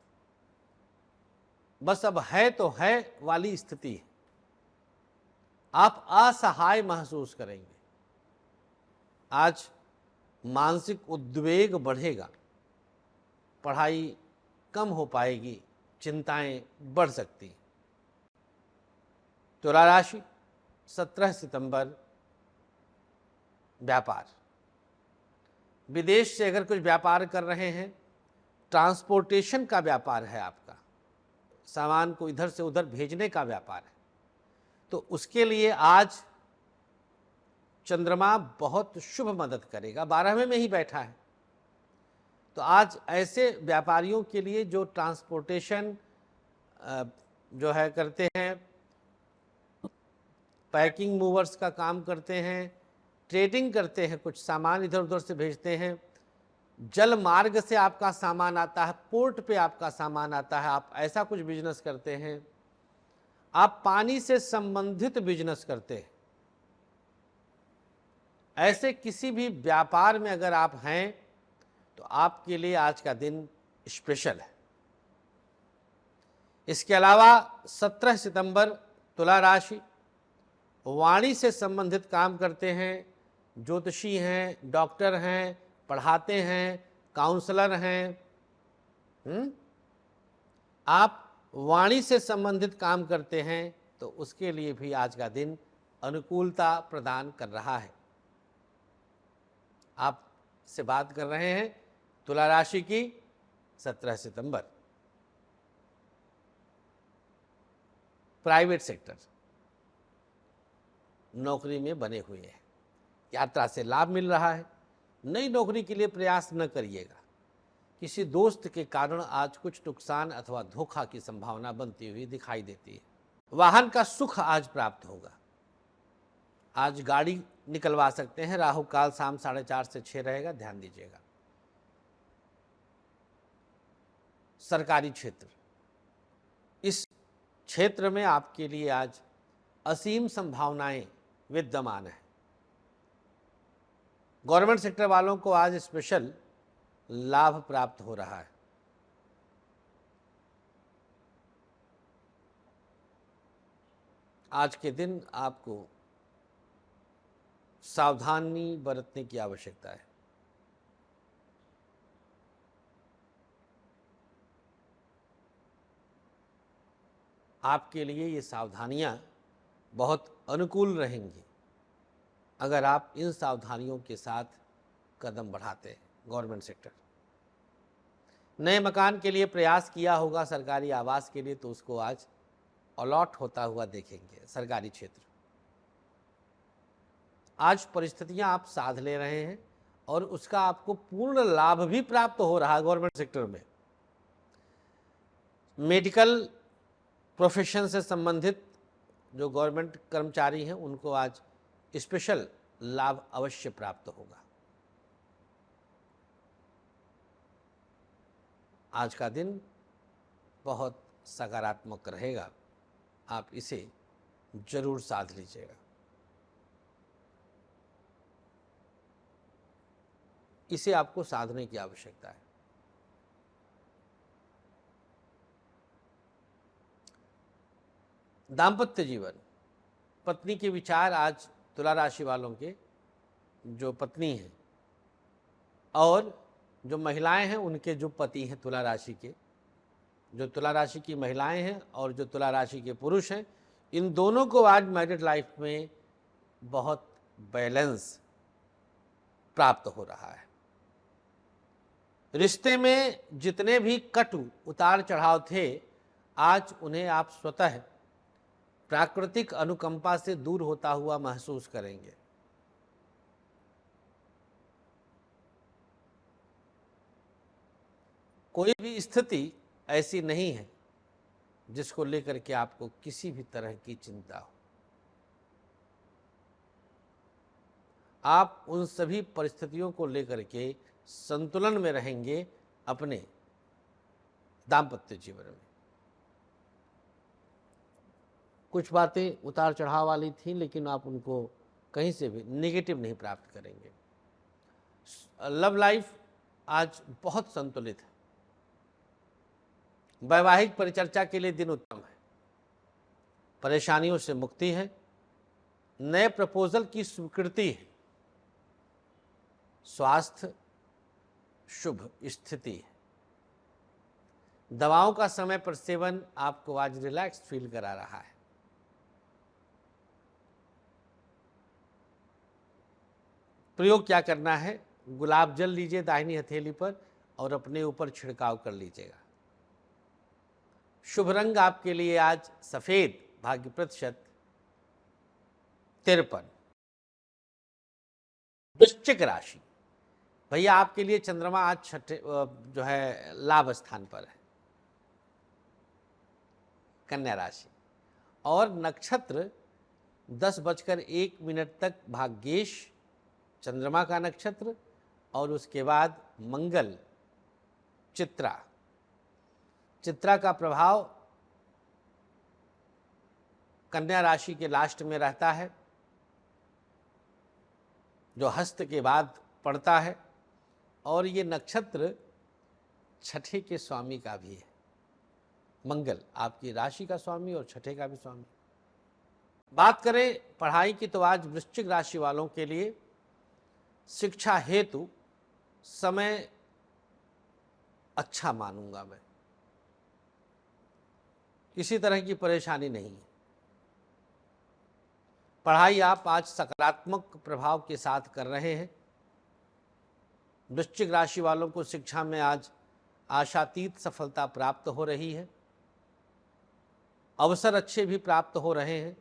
बस अब है तो है वाली स्थिति है। आप असहाय महसूस करेंगे। आज मानसिक उद्वेग बढ़ेगा, पढ़ाई कम हो पाएगी, चिंताएं बढ़ सकती। तुला राशि 17 सितंबर, व्यापार। विदेश से अगर कुछ व्यापार कर रहे हैं, ट्रांसपोर्टेशन का व्यापार है आपका, सामान को इधर से उधर भेजने का व्यापार है, तो उसके लिए आज चंद्रमा बहुत शुभ मदद करेगा। 12वें में ही बैठा है, तो आज ऐसे व्यापारियों के लिए जो ट्रांसपोर्टेशन जो है करते हैं, पैकिंग मूवर्स का काम करते हैं, ट्रेडिंग करते हैं, कुछ सामान इधर उधर से भेजते हैं, जल मार्ग से आपका सामान आता है, पोर्ट पे आपका सामान आता है, आप ऐसा कुछ बिजनेस करते हैं, आप पानी से संबंधित बिजनेस करते हैं, ऐसे किसी भी व्यापार में अगर आप हैं तो आपके लिए आज का दिन स्पेशल है। इसके अलावा 17 सितंबर तुला राशि, वाणी से संबंधित काम करते हैं, ज्योतिषी हैं, डॉक्टर हैं, पढ़ाते हैं, काउंसलर हैं, आप वाणी से संबंधित काम करते हैं तो उसके लिए भी आज का दिन अनुकूलता प्रदान कर रहा है। आप से बात कर रहे हैं तुला राशि की 17 सितंबर। प्राइवेट सेक्टर, नौकरी में बने हुए हैं, यात्रा से लाभ मिल रहा है। नई नौकरी के लिए प्रयास न करिएगा, किसी दोस्त के कारण आज कुछ नुकसान अथवा धोखा की संभावना बनती हुई दिखाई देती है। वाहन का सुख आज प्राप्त होगा, आज गाड़ी निकलवा सकते हैं। राहु काल शाम 4:30 से 6 रहेगा, ध्यान दीजिएगा। सरकारी क्षेत्र, इस क्षेत्र में आपके लिए आज असीम संभावनाएं विद्यमान है। गवर्नमेंट सेक्टर वालों को आज स्पेशल लाभ प्राप्त हो रहा है। आज के दिन आपको सावधानी बरतने की आवश्यकता है। आपके लिए ये सावधानियां बहुत अनुकूल रहेंगी अगर आप इन सावधानियों के साथ कदम बढ़ाते हैं। गवर्नमेंट सेक्टर, नए मकान के लिए प्रयास किया होगा, सरकारी आवास के लिए, तो उसको आज अलॉट होता हुआ देखेंगे। सरकारी क्षेत्र, आज परिस्थितियां आप साध ले रहे हैं और उसका आपको पूर्ण लाभ भी प्राप्त हो रहा है। गवर्नमेंट सेक्टर में मेडिकल प्रोफेशन से संबंधित जो गवर्नमेंट कर्मचारी हैं उनको आज स्पेशल लाभ अवश्य प्राप्त होगा। आज का दिन बहुत सकारात्मक रहेगा, आप इसे जरूर साध लीजिएगा। इसे आपको साधने की आवश्यकता है। दाम्पत्य जीवन, पत्नी के विचार आज तुला राशि वालों के जो पत्नी हैं और जो महिलाएं हैं उनके जो पति हैं तुला राशि के, जो तुला राशि की महिलाएं हैं और जो तुला राशि के पुरुष हैं, इन दोनों को आज मैरिड लाइफ में बहुत बैलेंस प्राप्त हो रहा है। रिश्ते में जितने भी कटु उतार चढ़ाव थे, आज उन्हें आप स्वतः प्राकृतिक अनुकंपा से दूर होता हुआ महसूस करेंगे। कोई भी स्थिति ऐसी नहीं है जिसको लेकर के आपको किसी भी तरह की चिंता हो। आप उन सभी परिस्थितियों को लेकर के संतुलन में रहेंगे अपने दाम्पत्य जीवन में। कुछ बातें उतार चढ़ाव वाली थी, लेकिन आप उनको कहीं से भी नेगेटिव नहीं प्राप्त करेंगे। लव लाइफ आज बहुत संतुलित है। वैवाहिक परिचर्चा के लिए दिन उत्तम है। परेशानियों से मुक्ति है। नए प्रपोजल की स्वीकृति है। स्वास्थ्य शुभ स्थिति है। दवाओं का समय पर सेवन आपको आज रिलैक्स फील करा रहा है। प्रयोग क्या करना है, गुलाब जल लीजिए दाहिनी हथेली पर और अपने ऊपर छिड़काव कर लीजिएगा। शुभ रंग आपके लिए आज सफेद, भाग्य प्रतिशत 53। वृश्चिक राशि, भैया आपके लिए चंद्रमा आज छठे जो है लाभ स्थान पर है। कन्या राशि और नक्षत्र 10:01 तक भाग्येश चंद्रमा का नक्षत्र और उसके बाद मंगल चित्रा। चित्रा का प्रभाव कन्या राशि के लास्ट में रहता है, जो हस्त के बाद पड़ता है, और ये नक्षत्र छठे के स्वामी का भी है। मंगल आपकी राशि का स्वामी और छठे का भी स्वामी। बात करें पढ़ाई की तो आज वृश्चिक राशि वालों के लिए शिक्षा हेतु समय अच्छा मानूंगा मैं, किसी तरह की परेशानी नहीं है। पढ़ाई आप आज सकारात्मक प्रभाव के साथ कर रहे हैं। वृश्चिक राशि वालों को शिक्षा में आज आशातीत सफलता प्राप्त हो रही है, अवसर अच्छे भी प्राप्त हो रहे हैं।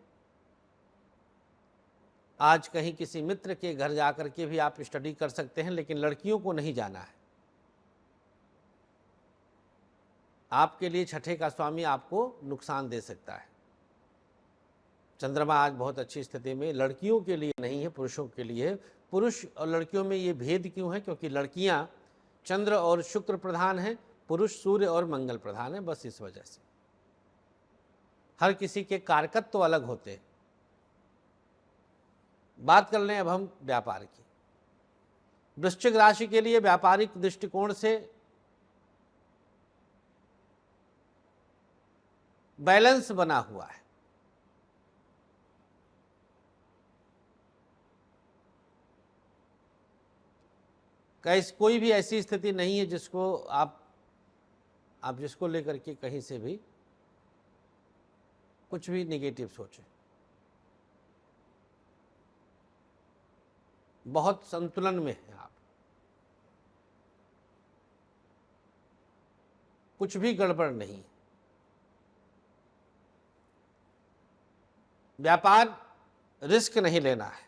आज कहीं किसी मित्र के घर जाकर के भी आप स्टडी कर सकते हैं, लेकिन लड़कियों को नहीं जाना है। आपके लिए छठे का स्वामी आपको नुकसान दे सकता है। चंद्रमा आज बहुत अच्छी स्थिति में, लड़कियों के लिए नहीं है, पुरुषों के लिए है। पुरुष और लड़कियों में ये भेद क्यों है? क्योंकि लड़कियां चंद्र और शुक्र प्रधान हैं, पुरुष सूर्य और मंगल प्रधान है, बस इस वजह से। हर किसी के कारकत्व तो अलग होते हैं। बात कर लें अब हम व्यापार की। वृश्चिक राशि के लिए व्यापारिक दृष्टिकोण से बैलेंस बना हुआ है। कोई भी ऐसी स्थिति नहीं है जिसको आप जिसको लेकर के कहीं से भी कुछ भी नेगेटिव सोचें। बहुत संतुलन में है आप, कुछ भी गड़बड़ नहीं। व्यापार रिस्क नहीं लेना है,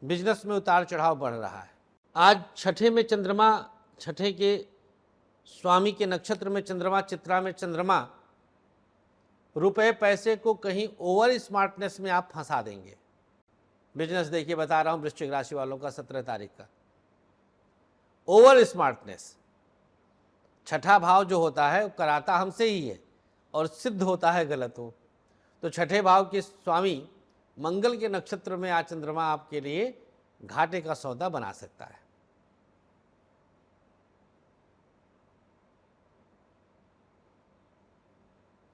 बिजनेस में उतार चढ़ाव बढ़ रहा है। आज छठे में चंद्रमा, छठे के स्वामी के नक्षत्र में चंद्रमा, चित्रा में चंद्रमा, रुपए पैसे को कहीं ओवर स्मार्टनेस में आप फंसा देंगे। बिजनेस देखिए, बता रहा हूं वृश्चिक राशि वालों का 17 तारीख का ओवर स्मार्टनेस। छठा भाव जो होता है वो कराता हमसे ही है और सिद्ध होता है गलत हो। तो छठे भाव के स्वामी मंगल के नक्षत्र में आज चंद्रमा आपके लिए घाटे का सौदा बना सकता है।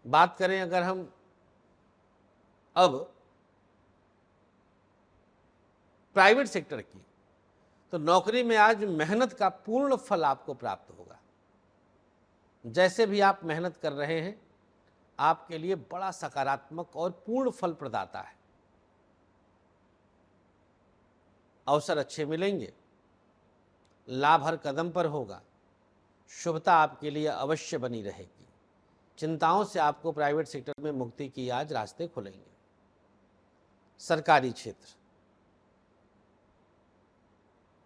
बात करें अगर हम अब प्राइवेट सेक्टर की, तो नौकरी में आज मेहनत का पूर्ण फल आपको प्राप्त होगा। जैसे भी आप मेहनत कर रहे हैं, आपके लिए बड़ा सकारात्मक और पूर्ण फल प्रदाता है। अवसर अच्छे मिलेंगे, लाभ हर कदम पर होगा, शुभता आपके लिए अवश्य बनी रहेगी। चिंताओं से आपको प्राइवेट सेक्टर में मुक्ति की आज रास्ते खुलेंगे। सरकारी क्षेत्र,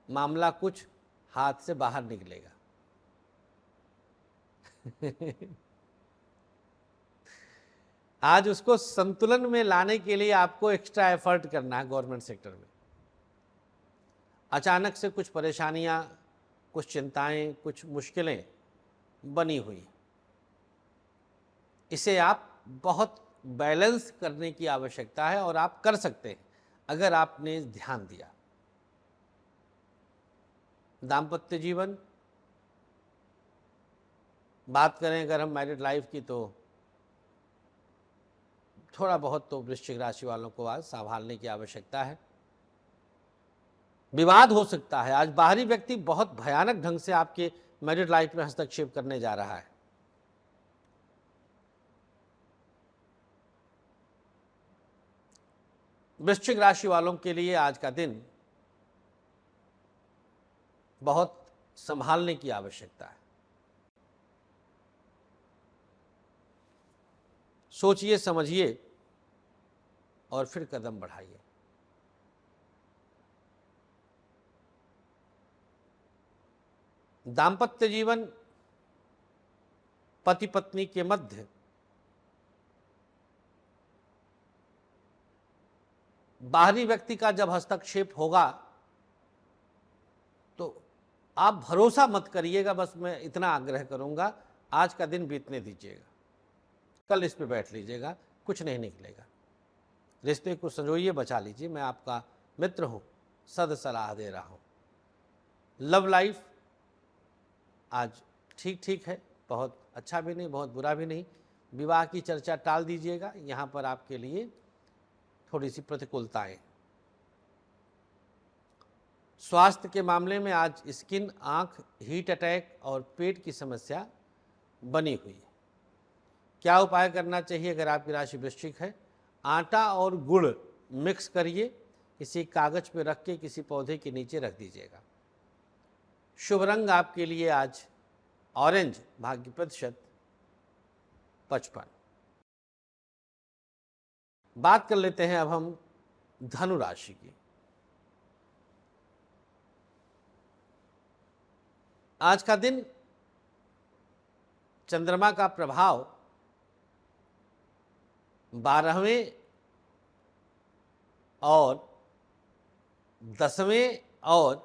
मामला कुछ हाथ से बाहर निकलेगा। आज उसको संतुलन में लाने के लिए आपको एक्स्ट्रा एफर्ट करना है। गवर्नमेंट सेक्टर में अचानक से कुछ परेशानियां, कुछ चिंताएं, कुछ मुश्किलें बनी हुई, इसे आप बहुत बैलेंस करने की आवश्यकता है और आप कर सकते हैं अगर आपने ध्यान दिया। दाम्पत्य जीवन, बात करें अगर हम मैरिड लाइफ की, तो थोड़ा बहुत तो वृश्चिक राशि वालों को आज संभालने की आवश्यकता है। विवाद हो सकता है। आज बाहरी व्यक्ति बहुत भयानक ढंग से आपके मैरिड लाइफ में हस्तक्षेप करने जा रहा है। वृश्चिक राशि वालों के लिए आज का दिन बहुत संभालने की आवश्यकता है। सोचिए, समझिए और फिर कदम बढ़ाइए। दाम्पत्य जीवन, पति पत्नी के मध्य बाहरी व्यक्ति का जब हस्तक्षेप होगा तो आप भरोसा मत करिएगा। बस मैं इतना आग्रह करूंगा, आज का दिन बीतने दीजिएगा, कल इस पे बैठ लीजिएगा, कुछ नहीं निकलेगा। रिश्ते को संजोइए, बचा लीजिए। मैं आपका मित्र हूँ, सद सलाह दे रहा हूँ। लव लाइफ आज ठीक ठीक है, बहुत अच्छा भी नहीं, बहुत बुरा भी नहीं। विवाह की चर्चा टाल दीजिएगा, यहाँ पर आपके लिए थोड़ी सी प्रतिकूलताएं। स्वास्थ्य के मामले में आज स्किन, आंख, हीट अटैक और पेट की समस्या बनी हुई है। क्या उपाय करना चाहिए अगर आपकी राशि वृश्चिक है? आटा और गुड़ मिक्स करिए, किसी कागज पे रख के किसी पौधे के नीचे रख दीजिएगा। शुभ रंग आपके लिए आज ऑरेंज, भाग्य प्रतिशत 55। बात कर लेते हैं अब हम धनु राशि की। आज का दिन चंद्रमा का प्रभाव 12वें और 10वें और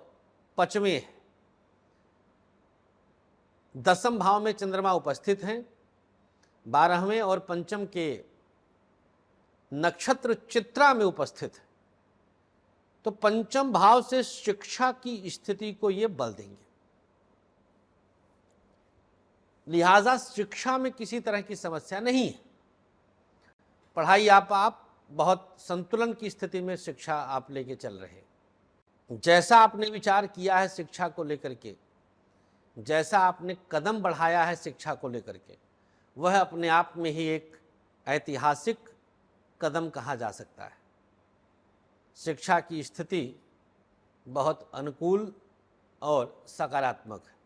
5वें है। 10म भाव में चंद्रमा उपस्थित हैं, 12वें और 5म के नक्षत्र चित्रा में उपस्थित है। तो 5म भाव से शिक्षा की स्थिति को ये बल देंगे। लिहाजा शिक्षा में किसी तरह की समस्या नहीं है। पढ़ाई आप बहुत संतुलन की स्थिति में शिक्षा आप लेके चल रहे हैं। जैसा आपने विचार किया है शिक्षा को लेकर के, जैसा आपने कदम बढ़ाया है शिक्षा को लेकर के, वह अपने आप में ही एक ऐतिहासिक कदम कहा जा सकता है। शिक्षा की स्थिति बहुत अनुकूल और सकारात्मक है।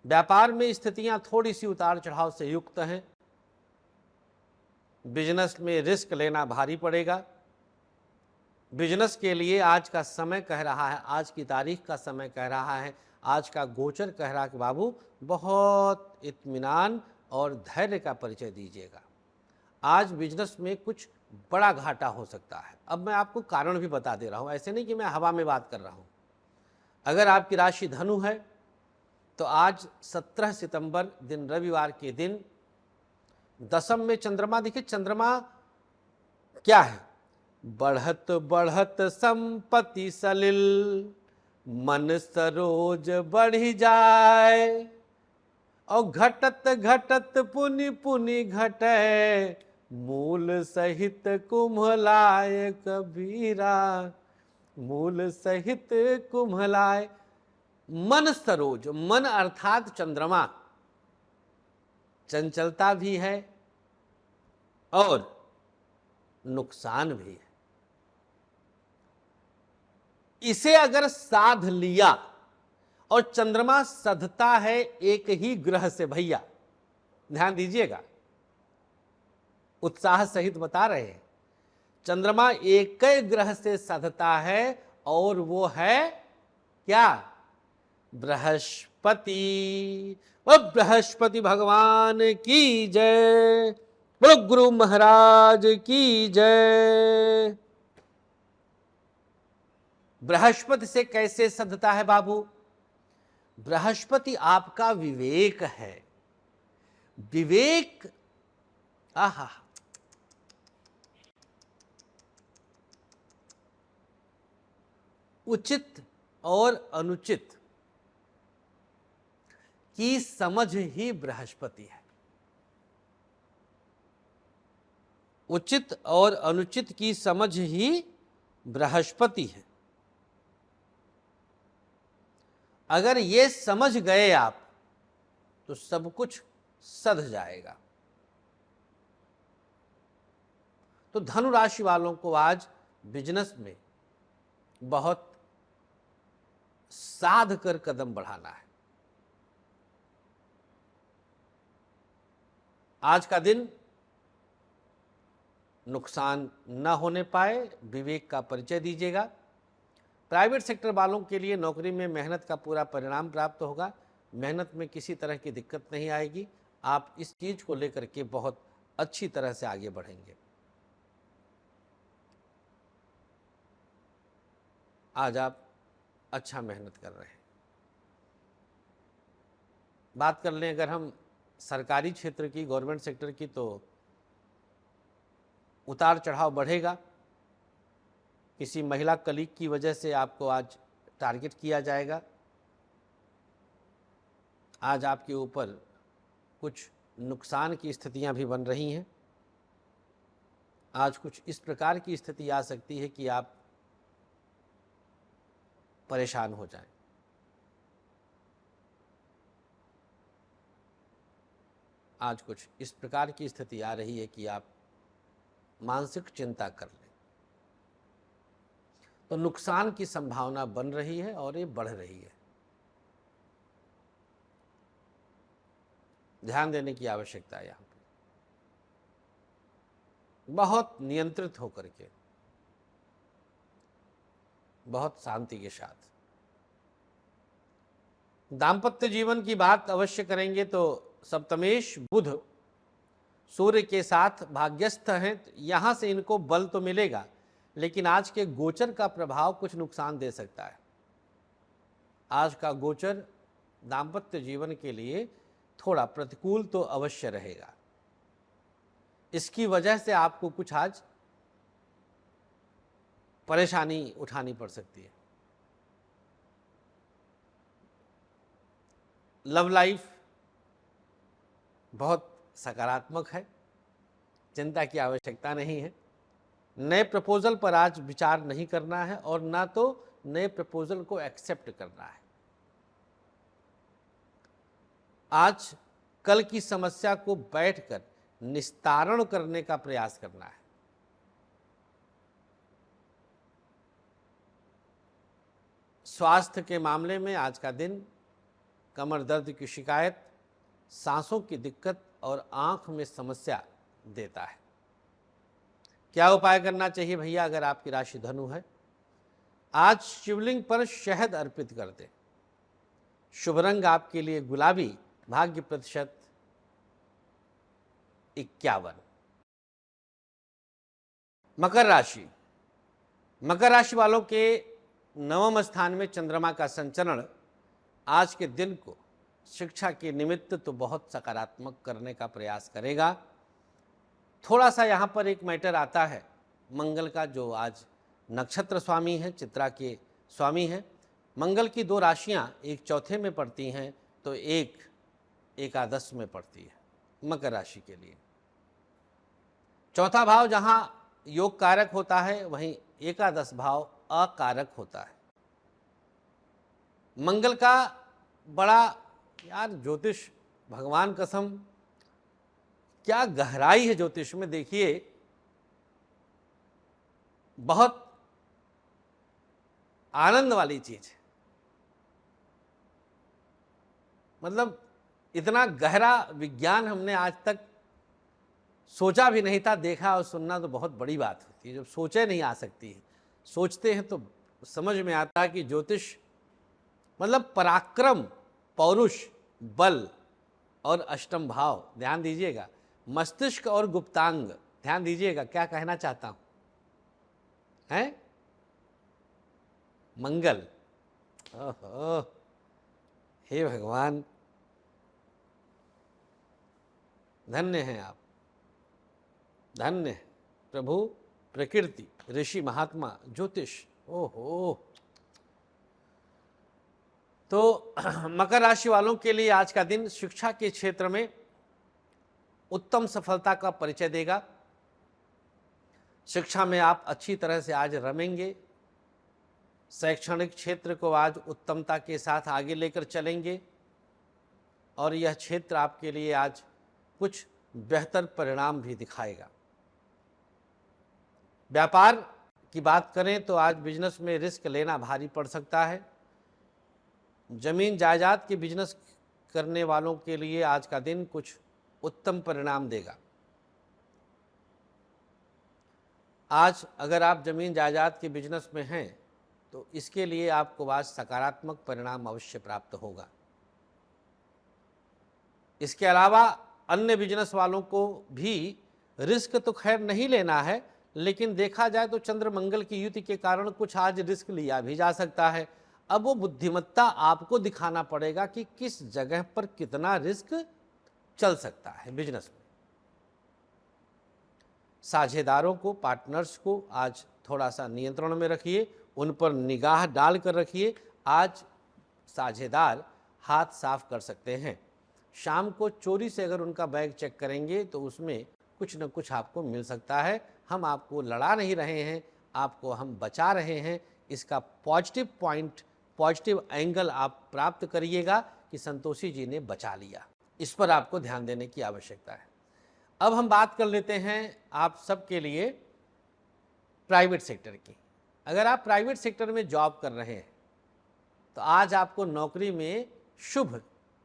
व्यापार में स्थितियां थोड़ी सी उतार चढ़ाव से युक्त हैं। बिजनेस में रिस्क लेना भारी पड़ेगा। बिजनेस के लिए आज का समय कह रहा है, आज की तारीख का समय कह रहा है, आज का गोचर कह रहा है कि बाबू बहुत इत्मीनान और धैर्य का परिचय दीजिएगा। आज बिजनेस में कुछ बड़ा घाटा हो सकता है। अब मैं आपको कारण भी बता दे रहा हूँ, ऐसे नहीं कि मैं हवा में बात कर रहा हूँ। अगर आपकी राशि धनु है तो आज 17 सितंबर दिन रविवार के दिन 10म में चंद्रमा, देखिए चंद्रमा क्या है? बढ़त बढ़त संपत्ति सलिल, मन सरोज बढ़ी जाए, और घटत घटत पुनि पुनि घटे, मूल सहित कुम्हलाए कबीरा, मूल सहित कुम्हलाए। मन सरोज, मन अर्थात चंद्रमा, चंचलता भी है और नुकसान भी है। इसे अगर साध लिया, और चंद्रमा सधता है एक ही ग्रह से, भैया ध्यान दीजिएगा, उत्साह सहित बता रहे हैं, चंद्रमा एक ही ग्रह से सधता है और वो है क्या? बृहस्पति। वो बृहस्पति भगवान की जय, बोलो गुरु महाराज की जय। बृहस्पति से कैसे सधता है बाबू? बृहस्पति आपका विवेक है। विवेक, आहा, उचित और अनुचित की समझ ही बृहस्पति है। उचित और अनुचित की समझ ही बृहस्पति है। अगर ये समझ गए आप तो सब कुछ सध जाएगा। तो धनु राशि वालों को आज बिजनेस में बहुत साध कर कदम बढ़ाना है। आज का दिन नुकसान न होने पाए, विवेक का परिचय दीजिएगा। प्राइवेट सेक्टर वालों के लिए नौकरी में मेहनत का पूरा परिणाम प्राप्त होगा। मेहनत में किसी तरह की दिक्कत नहीं आएगी। आप इस चीज को लेकर के बहुत अच्छी तरह से आगे बढ़ेंगे। आज आप अच्छा मेहनत कर रहे हैं। बात कर लें अगर हम सरकारी क्षेत्र की, गवर्नमेंट सेक्टर की, तो उतार चढ़ाव बढ़ेगा। किसी महिला कलीग की वजह से आपको आज टारगेट किया जाएगा। आज आपके ऊपर कुछ नुकसान की स्थितियां भी बन रही हैं। आज कुछ इस प्रकार की स्थिति आ सकती है कि आप परेशान हो जाएं। आज कुछ इस प्रकार की स्थिति आ रही है कि आप मानसिक चिंता कर लें। तो नुकसान की संभावना बन रही है और ये बढ़ रही है। ध्यान देने की आवश्यकता है यहाँ पे, बहुत नियंत्रित होकर के, बहुत शांति के साथ। दाम्पत्य जीवन की बात अवश्य करेंगे तो सप्तमेश बुध सूर्य के साथ भाग्यस्थ हैं। यहां से इनको बल तो मिलेगा, लेकिन आज के गोचर का प्रभाव कुछ नुकसान दे सकता है। आज का गोचर दाम्पत्य जीवन के लिए थोड़ा प्रतिकूल तो अवश्य रहेगा। इसकी वजह से आपको कुछ आज परेशानी उठानी पड़ सकती है। लव लाइफ बहुत सकारात्मक है, चिंता की आवश्यकता नहीं है। नए प्रपोजल पर आज विचार नहीं करना है और ना तो नए प्रपोजल को एक्सेप्ट करना है। आज कल की समस्या को बैठकर निस्तारण करने का प्रयास करना है। स्वास्थ्य के मामले में आज का दिन कमर दर्द की शिकायत, सांसों की दिक्कत और आंख में समस्या देता है। क्या उपाय करना चाहिए भैया? अगर आपकी राशि धनु है, आज शिवलिंग पर शहद अर्पित कर दें। शुभ रंग आपके लिए गुलाबी, भाग्य प्रतिशत 51। मकर राशि, मकर राशि वालों के नवम स्थान में चंद्रमा का संचरण आज के दिन को शिक्षा के निमित्त तो बहुत सकारात्मक करने का प्रयास करेगा। थोड़ा सा यहाँ पर एक मैटर आता है मंगल का, जो आज नक्षत्र स्वामी है, चित्रा के स्वामी हैं। मंगल की दो राशियाँ, एक चौथे में पड़ती हैं तो एक एकादश में पड़ती है मकर राशि के लिए। चौथा भाव जहाँ योग कारक होता है, वहीं एकादश भाव अकारक होता है। मंगल का बड़ा, यार ज्योतिष भगवान कसम क्या गहराई है ज्योतिष में। देखिए, बहुत आनंद वाली चीज है। मतलब इतना गहरा विज्ञान हमने आज तक सोचा भी नहीं था। देखा और सुनना तो बहुत बड़ी बात होती है, जब सोचे नहीं आ सकती है। सोचते हैं तो समझ में आता है कि ज्योतिष मतलब पराक्रम, पौरुष, बल और अष्टम भाव। ध्यान दीजिएगा, मस्तिष्क और गुप्तांग। ध्यान दीजिएगा क्या कहना चाहता हूं, हैं? मंगल, ओहो, हे भगवान, धन्य हैं आप, धन्य है प्रभु। प्रकृति, ऋषि, महात्मा, ज्योतिष, ओहो। तो मकर राशि वालों के लिए आज का दिन शिक्षा के क्षेत्र में उत्तम सफलता का परिचय देगा। शिक्षा में आप अच्छी तरह से आज रमेंगे। शैक्षणिक क्षेत्र को आज उत्तमता के साथ आगे लेकर चलेंगे और यह क्षेत्र आपके लिए आज कुछ बेहतर परिणाम भी दिखाएगा। व्यापार की बात करें तो आज बिजनेस में रिस्क लेना भारी पड़ सकता है। जमीन जायदाद के बिजनेस करने वालों के लिए आज का दिन कुछ उत्तम परिणाम देगा। आज अगर आप जमीन जायदाद के बिजनेस में हैं तो इसके लिए आपको आज सकारात्मक परिणाम अवश्य प्राप्त होगा। इसके अलावा अन्य बिजनेस वालों को भी रिस्क तो खैर नहीं लेना है, लेकिन देखा जाए तो चंद्र मंगल की युति के कारण कुछ आज रिस्क लिया भी जा सकता है। अब वो बुद्धिमत्ता आपको दिखाना पड़ेगा कि किस जगह पर कितना रिस्क चल सकता है बिजनेस में। साझेदारों को, पार्टनर्स को आज थोड़ा सा नियंत्रण में रखिए, उन पर निगाह डाल कर रखिए। आज साझेदार हाथ साफ कर सकते हैं। शाम को चोरी से अगर उनका बैग चेक करेंगे तो उसमें कुछ न कुछ आपको मिल सकता है। हम आपको लड़ा नहीं रहे हैं, आपको हम बचा रहे हैं। इसका पॉजिटिव पॉइंट, पॉजिटिव एंगल आप प्राप्त करिएगा कि संतोषी जी ने बचा लिया। इस पर आपको ध्यान देने की आवश्यकता है। अब हम बात कर लेते हैं आप सबके लिए प्राइवेट सेक्टर की। अगर आप प्राइवेट सेक्टर में जॉब कर रहे हैं तो आज आपको नौकरी में शुभ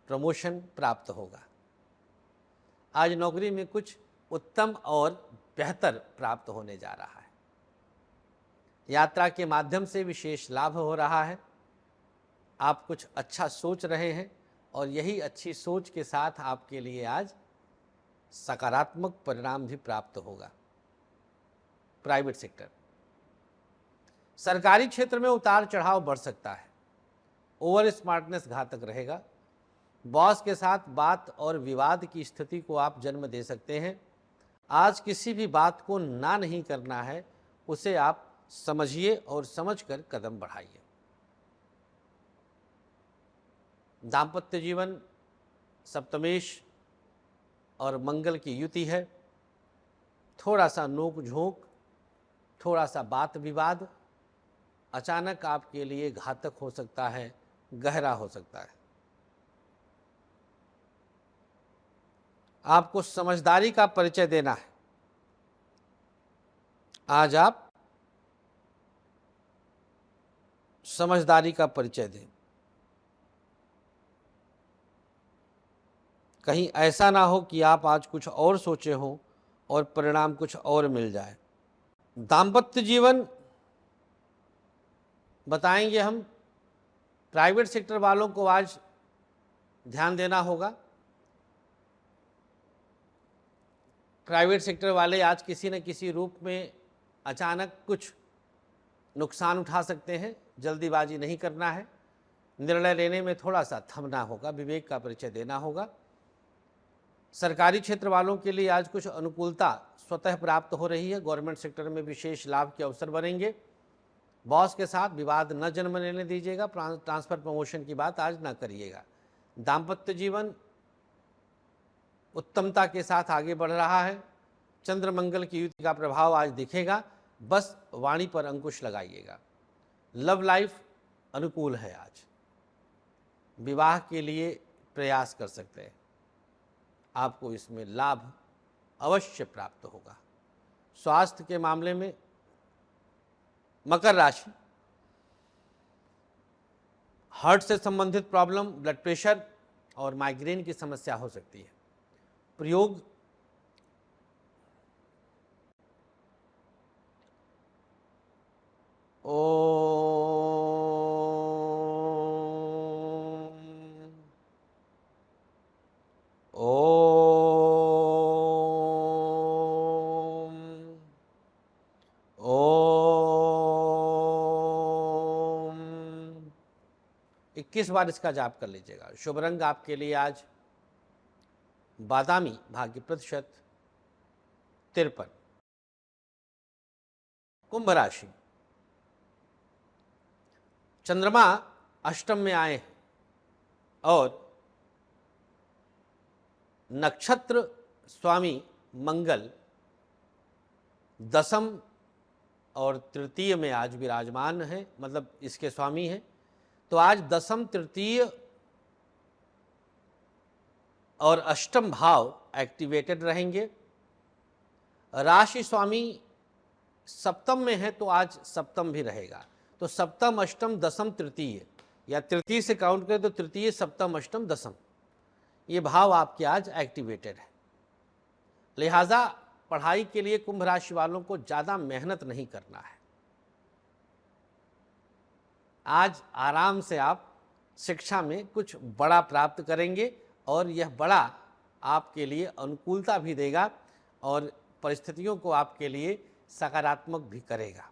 प्रमोशन प्राप्त होगा। आज नौकरी में कुछ उत्तम और बेहतर प्राप्त होने जा रहा है। यात्रा के माध्यम से विशेष लाभ हो रहा है। आप कुछ अच्छा सोच रहे हैं और यही अच्छी सोच के साथ आपके लिए आज सकारात्मक परिणाम भी प्राप्त होगा। प्राइवेट सेक्टर, सरकारी क्षेत्र में उतार चढ़ाव बढ़ सकता है। ओवर स्मार्टनेस घातक रहेगा। बॉस के साथ बात और विवाद की स्थिति को आप जन्म दे सकते हैं। आज किसी भी बात को ना नहीं करना है, उसे आप समझिए और समझकर कदम बढ़ाइए। दाम्पत्य जीवन सप्तमेश और मंगल की युति है। थोड़ा सा नोक झोंक, थोड़ा सा बात विवाद अचानक आपके लिए घातक हो सकता है, गहरा हो सकता है। आपको समझदारी का परिचय देना है। आज आप समझदारी का परिचय दें। कहीं ऐसा ना हो कि आप आज कुछ और सोचे हों और परिणाम कुछ और मिल जाए। दाम्पत्य जीवन बताएंगे हम, प्राइवेट सेक्टर वालों को आज ध्यान देना होगा। प्राइवेट सेक्टर वाले आज किसी न किसी रूप में अचानक कुछ नुकसान उठा सकते हैं। जल्दीबाजी नहीं करना है। निर्णय लेने में थोड़ा सा थमना होगा, विवेक का परिचय देना होगा। सरकारी क्षेत्र वालों के लिए आज कुछ अनुकूलता स्वतः प्राप्त हो रही है। गवर्नमेंट सेक्टर में विशेष लाभ के अवसर बनेंगे। बॉस के साथ विवाद न जन्म लेने दीजिएगा। ट्रांसफर प्रमोशन की बात आज न करिएगा। दाम्पत्य जीवन उत्तमता के साथ आगे बढ़ रहा है। चंद्र मंगल की युति का प्रभाव आज दिखेगा। बस वाणी पर अंकुश लगाइएगा। लव लाइफ अनुकूल है। आज विवाह के लिए प्रयास कर सकते हैं। आपको इसमें लाभ अवश्य प्राप्त होगा। स्वास्थ्य के मामले में मकर राशि, हार्ट से संबंधित प्रॉब्लम, ब्लड प्रेशर और माइग्रेन की समस्या हो सकती है। प्रयोग ओम 21 बार इसका जाप कर लीजिएगा। शुभ रंग आपके लिए आज बादामी, भाग्य प्रतिशत 53। कुंभ राशि, चंद्रमा अष्टम में आए हैं और नक्षत्र स्वामी मंगल दसम और तृतीय में आज विराजमान है, मतलब इसके स्वामी हैं। तो आज दसम, तृतीय और अष्टम भाव एक्टिवेटेड रहेंगे। राशि स्वामी सप्तम में है तो आज सप्तम भी रहेगा। तो सप्तम, अष्टम, दसम, तृतीय, या तृतीय से काउंट करें तो तृतीय, सप्तम, अष्टम, दसम, ये भाव आपके आज एक्टिवेटेड है। लिहाजा पढ़ाई के लिए कुंभ राशि वालों को ज़्यादा मेहनत नहीं करना है। आज आराम से आप शिक्षा में कुछ बड़ा प्राप्त करेंगे और यह बड़ा आपके लिए अनुकूलता भी देगा और परिस्थितियों को आपके लिए सकारात्मक भी करेगा।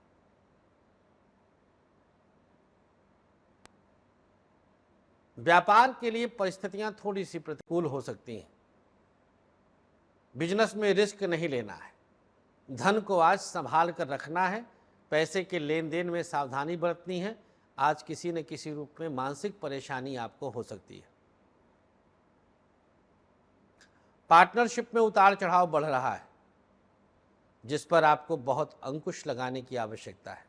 व्यापार के लिए परिस्थितियां थोड़ी सी प्रतिकूल हो सकती हैं। बिजनेस में रिस्क नहीं लेना है, धन को आज संभाल कर रखना है, पैसे के लेन देन में सावधानी बरतनी है। आज किसी न किसी रूप में मानसिक परेशानी आपको हो सकती है। पार्टनरशिप में उतार चढ़ाव बढ़ रहा है, जिस पर आपको बहुत अंकुश लगाने की आवश्यकता है।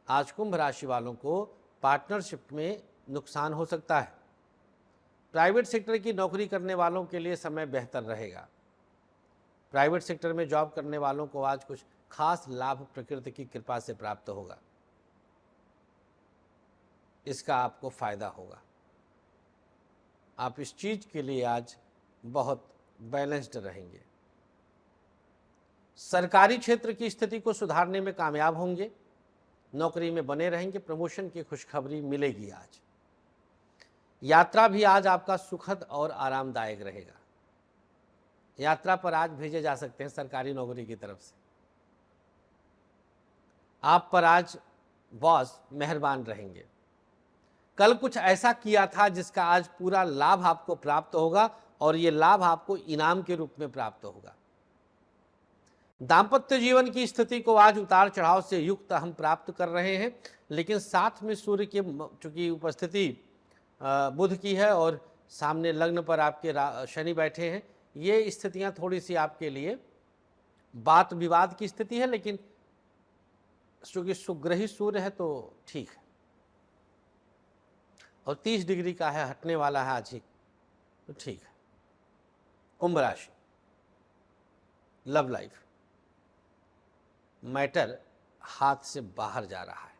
आज कुंभ राशि वालों को पार्टनरशिप में नुकसान हो सकता है। प्राइवेट सेक्टर की नौकरी करने वालों के लिए समय बेहतर रहेगा। प्राइवेट सेक्टर में जॉब करने वालों को आज कुछ खास लाभ प्रकृति की कृपा से प्राप्त होगा, इसका आपको फायदा होगा। आप इस चीज के लिए आज बहुत बैलेंस्ड रहेंगे। सरकारी क्षेत्र की स्थिति को सुधारने में कामयाब होंगे, नौकरी में बने रहेंगे, प्रमोशन की खुशखबरी मिलेगी। आज यात्रा भी आज आपका सुखद और आरामदायक रहेगा। यात्रा पर आज भेजे जा सकते हैं सरकारी नौकरी की तरफ से। आप पर आज बॉस मेहरबान रहेंगे। कल कुछ ऐसा किया था जिसका आज पूरा लाभ आपको प्राप्त होगा और ये लाभ आपको इनाम के रूप में प्राप्त होगा। दाम्पत्य जीवन की स्थिति को आज उतार चढ़ाव से युक्त हम प्राप्त कर रहे हैं, लेकिन साथ में सूर्य की चूंकि उपस्थिति बुध की है और सामने लग्न पर आपके शनि बैठे हैं, ये स्थितियां थोड़ी सी आपके लिए बात विवाद की स्थिति है, लेकिन चूंकि सुग्रही सूर्य है तो ठीक है। और 30 डिग्री का है, हटने वाला है आज ही, तो ठीक है। कुंभ राशि, लव लाइफ मैटर हाथ से बाहर जा रहा है,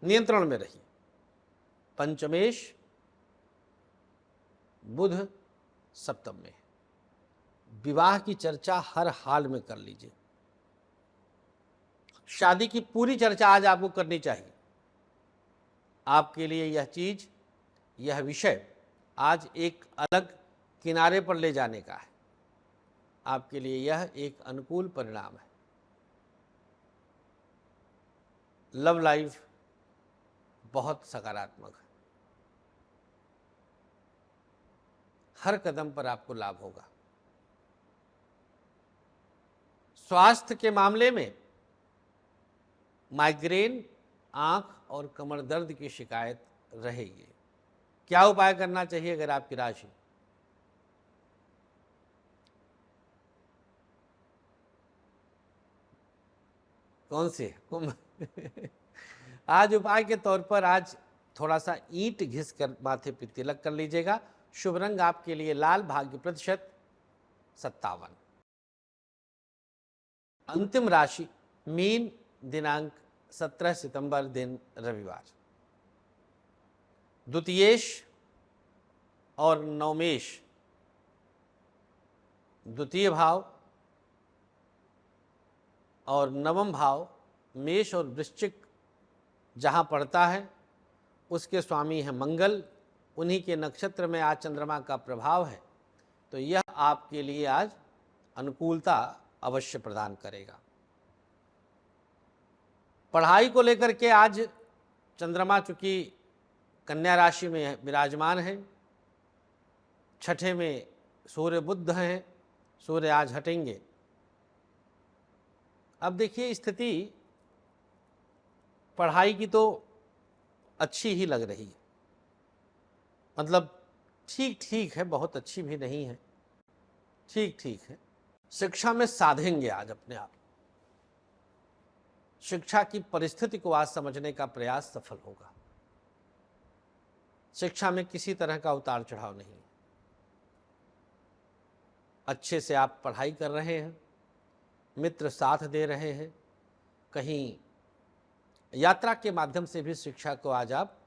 नियंत्रण में रहिए। पंचमेश बुध सप्तम में, विवाह की चर्चा हर हाल में कर लीजिए। शादी की पूरी चर्चा आज आपको करनी चाहिए। आपके लिए यह चीज, यह विषय आज एक अलग किनारे पर ले जाने का है। आपके लिए यह एक अनुकूल परिणाम है। लव लाइफ बहुत सकारात्मक है, हर कदम पर आपको लाभ होगा। स्वास्थ्य के मामले में माइग्रेन, आंख और कमर दर्द की शिकायत रहेगी। क्या उपाय करना चाहिए अगर आपकी राशि कौन सी है? कुंभ। आज उपाय के तौर पर आज थोड़ा सा ईंट घिस कर माथे पर तिलक कर लीजिएगा। शुभ रंग आपके लिए लाल, भाग्य प्रतिशत 57। अंतिम राशि मीन, दिनांक 17 सितंबर, दिन रविवार। द्वितीयेश और नवमेश, द्वितीय भाव और नवम भाव मेष और वृश्चिक जहाँ पड़ता है उसके स्वामी हैं मंगल, उन्हीं के नक्षत्र में आज चंद्रमा का प्रभाव है, तो यह आपके लिए आज अनुकूलता अवश्य प्रदान करेगा। पढ़ाई को लेकर के आज चंद्रमा चूंकि कन्या राशि में विराजमान है, छठे में सूर्य बुध हैं, सूर्य आज हटेंगे। अब देखिए स्थिति पढ़ाई की तो अच्छी ही लग रही है, मतलब ठीक ठीक है, बहुत अच्छी भी नहीं है, ठीक ठीक है। शिक्षा में साधेंगे आज अपने आप। शिक्षा की परिस्थिति को आज समझने का प्रयास सफल होगा। शिक्षा में किसी तरह का उतार चढ़ाव नहीं है, अच्छे से आप पढ़ाई कर रहे हैं, मित्र साथ दे रहे हैं, कहीं यात्रा के माध्यम से भी शिक्षा को आज आप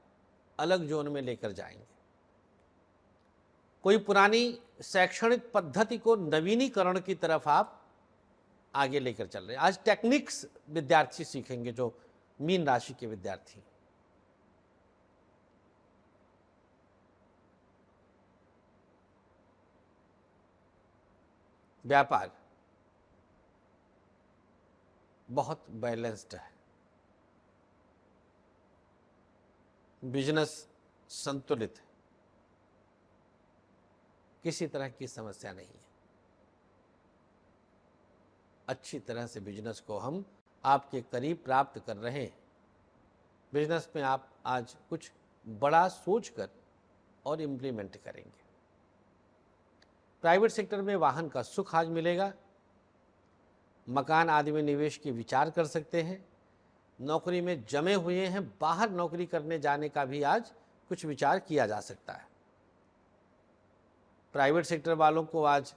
अलग जोन में लेकर जाएंगे। कोई पुरानी शैक्षणिक पद्धति को नवीनीकरण की तरफ आप आगे लेकर चल रहे हैं। आज टेक्निक्स विद्यार्थी सीखेंगे, जो मीन राशि के विद्यार्थी। व्यापार बहुत बैलेंस्ड है, बिजनेस संतुलित है। किसी तरह की समस्या नहीं है। अच्छी तरह से बिजनेस को हम आपके करीब प्राप्त कर रहे हैं। बिजनेस में आप आज कुछ बड़ा सोचकर और इम्प्लीमेंट करेंगे। प्राइवेट सेक्टर में वाहन का सुख आज मिलेगा। मकान आदि में निवेश की विचार कर सकते हैं। नौकरी में जमे हुए हैं, बाहर नौकरी करने जाने का भी आज कुछ विचार किया जा सकता है। प्राइवेट सेक्टर वालों को आज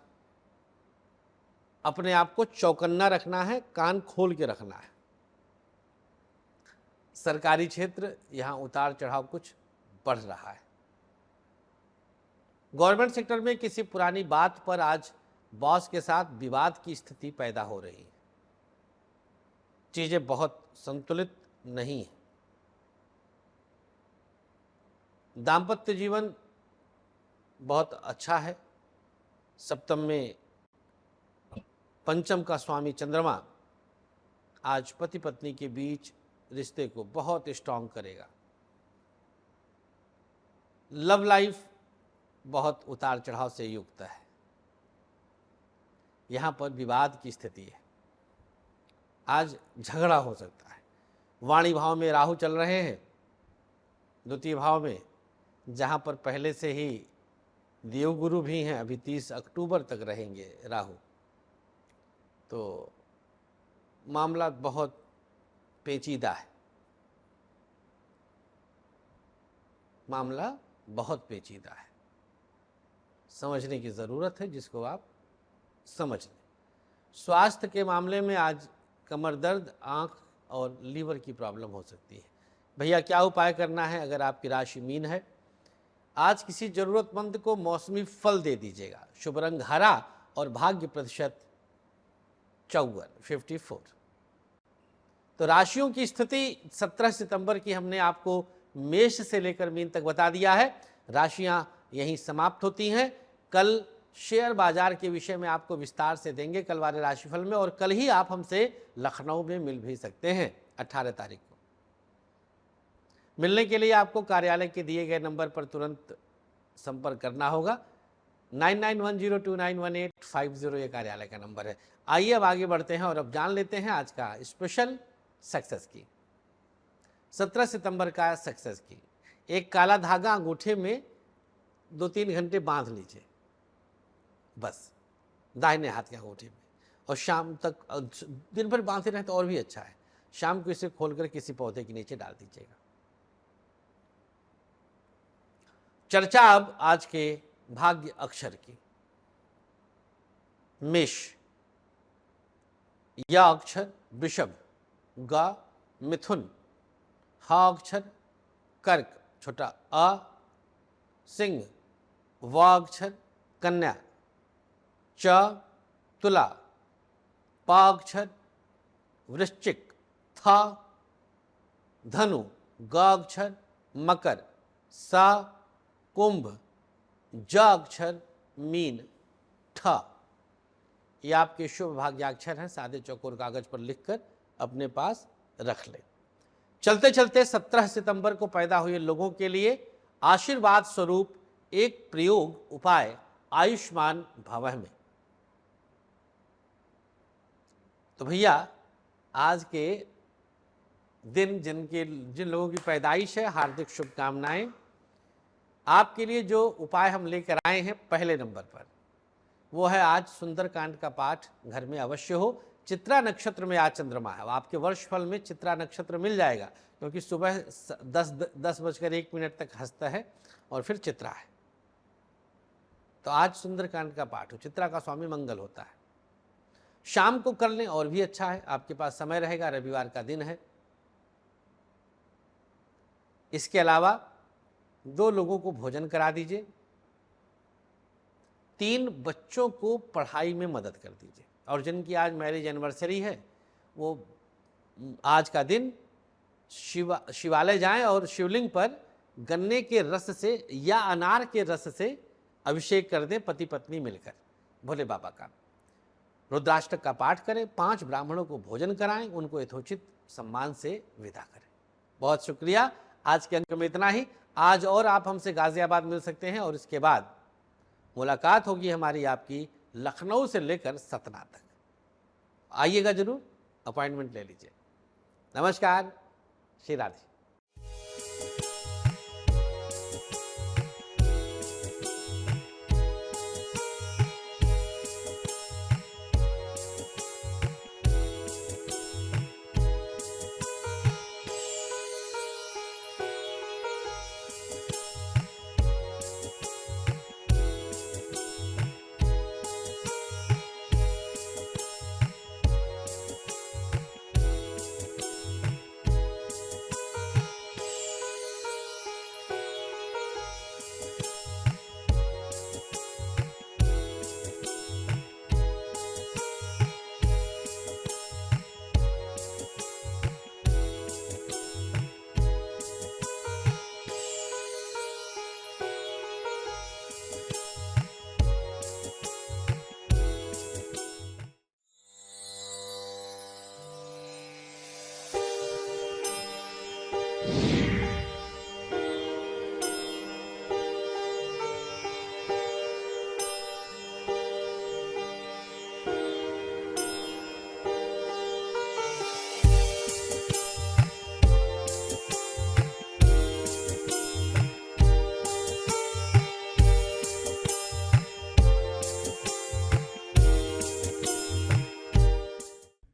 अपने आप को चौकन्ना रखना है, कान खोल के रखना है। सरकारी क्षेत्र यहां उतार चढ़ाव कुछ बढ़ रहा है। गवर्नमेंट सेक्टर में किसी पुरानी बात पर आज बॉस के साथ विवाद की स्थिति पैदा हो रही है। चीजें बहुत संतुलित नहीं है। दाम्पत्य जीवन बहुत अच्छा है। सप्तम में पंचम का स्वामी चंद्रमा आज पति पत्नी के बीच रिश्ते को बहुत स्ट्रांग करेगा। लव लाइफ बहुत उतार चढ़ाव से युक्त है। यहां पर विवाद की स्थिति है। आज झगड़ा हो सकता है। वाणी भाव में राहु चल रहे हैं, द्वितीय भाव में, जहां पर पहले से ही देवगुरु भी हैं। अभी 30 अक्टूबर तक रहेंगे राहु। तो मामला बहुत पेचीदा है। मामला बहुत पेचीदा है। समझने की ज़रूरत है, जिसको आप समझ लें। स्वास्थ्य के मामले में आज कमर दर्द, आँख और लीवर की प्रॉब्लम हो सकती है। भैया क्या उपाय करना है? अगर आपकी राशि मीन है, आज किसी ज़रूरतमंद को मौसमी फल दे दीजिएगा। शुभ रंग हरा और भाग्य प्रतिशत 54। तो राशियों की स्थिति 17 सितंबर की हमने आपको मेष से लेकर मीन तक बता दिया है। राशियां यहीं समाप्त होती हैं। कल शेयर बाजार के विषय में आपको विस्तार से देंगे कल वाले राशिफल में। और कल ही आप हमसे लखनऊ में मिल भी सकते हैं 18 तारीख को। मिलने के लिए आपको कार्यालय के दिए गए नंबर पर तुरंत संपर्क करना होगा। 9910291850 ये कार्यालय का नंबर है। आइए अब आगे बढ़ते हैं और अब जान लेते हैं आज का स्पेशल सक्सेस की। 17 सितंबर का सक्सेस की। एक काला धागा अंगूठे में 2-3 घंटे बांध लीजिए, बस दाहिने हाथ के अंगूठे में, और शाम तक दिन भर बांधे रहे तो और भी अच्छा है। शाम को इसे खोलकर किसी पौधे के नीचे डाल दीजिएगा। चर्चा अब आज के भाग्य अक्षर की। मेष, या अक्षर वृषभ, ग मिथुन, ह अक्षर कर्क छोटा अ, सिंह, व अक्षर कन्या, च तुला, प अक्षर वृश्चिक, थ धनु, ग अक्षर मकर, स कुंभ, ज अक्षर मीन, ठ ये आपके शुभ भाग्याक्षर हैं। सादे चौकोर कागज पर लिखकर अपने पास रख लें। चलते चलते 17 सितंबर को पैदा हुए लोगों के लिए आशीर्वाद स्वरूप एक प्रयोग उपाय आयुष्मान भवः में। तो भैया आज के दिन जिन लोगों की पैदाइश है, हार्दिक शुभकामनाएं। आपके लिए जो उपाय हम लेकर आए हैं पहले नंबर पर, वो है आज सुंदरकांड का पाठ घर में अवश्य हो। चित्रा नक्षत्र में आज चंद्रमा है। आपके वर्षफल में चित्रा नक्षत्र मिल जाएगा, क्योंकि सुबह 10:01 तक हस्त है और फिर चित्रा है। तो आज सुंदरकांड का पाठ हो। चित्रा का स्वामी मंगल होता है। शाम को कर लें और भी अच्छा है, आपके पास समय रहेगा, रविवार का दिन है। इसके अलावा 2 लोगों को भोजन करा दीजिए। 3 बच्चों को पढ़ाई में मदद कर दीजिए। और जिनकी आज मैरिज एनिवर्सरी है, वो आज का दिन शिवालय जाएं और शिवलिंग पर गन्ने के रस से या अनार के रस से अभिषेक कर दें, पति पत्नी मिलकर भोले बाबा का। रुद्राष्टक का पाठ करें, 5 ब्राह्मणों को भोजन कराएं, उनको यथोचित सम्मान से विदा करें। बहुत शुक्रिया। आज के अंक में इतना ही। आज और आप हमसे गाजियाबाद मिल सकते हैं और इसके बाद मुलाकात होगी हमारी आपकी लखनऊ से लेकर सतना तक। आइएगा जरूर, अपॉइंटमेंट ले लीजिए। नमस्कार, श्री राधे।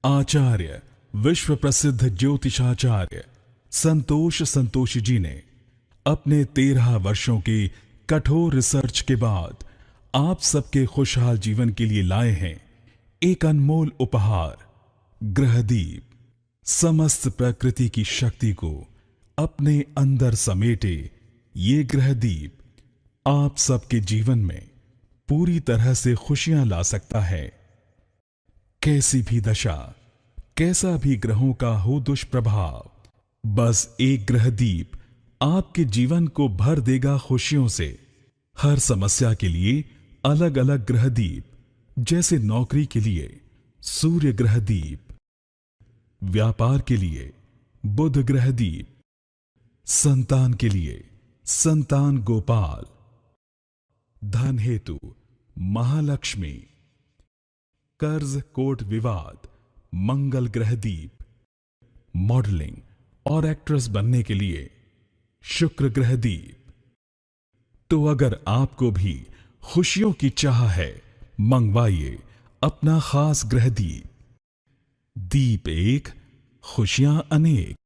आचार्य विश्व प्रसिद्ध ज्योतिषाचार्य संतोष संतोषी जी ने अपने 13 वर्षों के कठोर रिसर्च के बाद आप सबके खुशहाल जीवन के लिए लाए हैं एक अनमोल उपहार, ग्रहदीप। समस्त प्रकृति की शक्ति को अपने अंदर समेटे ये ग्रहदीप आप सबके जीवन में पूरी तरह से खुशियां ला सकता है। कैसी भी दशा, कैसा भी ग्रहों का हो दुष्प्रभाव, बस एक ग्रहदीप आपके जीवन को भर देगा खुशियों से। हर समस्या के लिए अलग अलग ग्रहदीप, जैसे नौकरी के लिए सूर्य ग्रहदीप, व्यापार के लिए बुध ग्रहदीप, संतान के लिए संतान गोपाल, धन हेतु महालक्ष्मी, कर्ज कोर्ट विवाद मंगल ग्रहदीप, मॉडलिंग और एक्ट्रेस बनने के लिए शुक्र ग्रहदीप। तो अगर आपको भी खुशियों की चाह है, मंगवाइए अपना खास ग्रहदीप। दीप एक, खुशियां अनेक।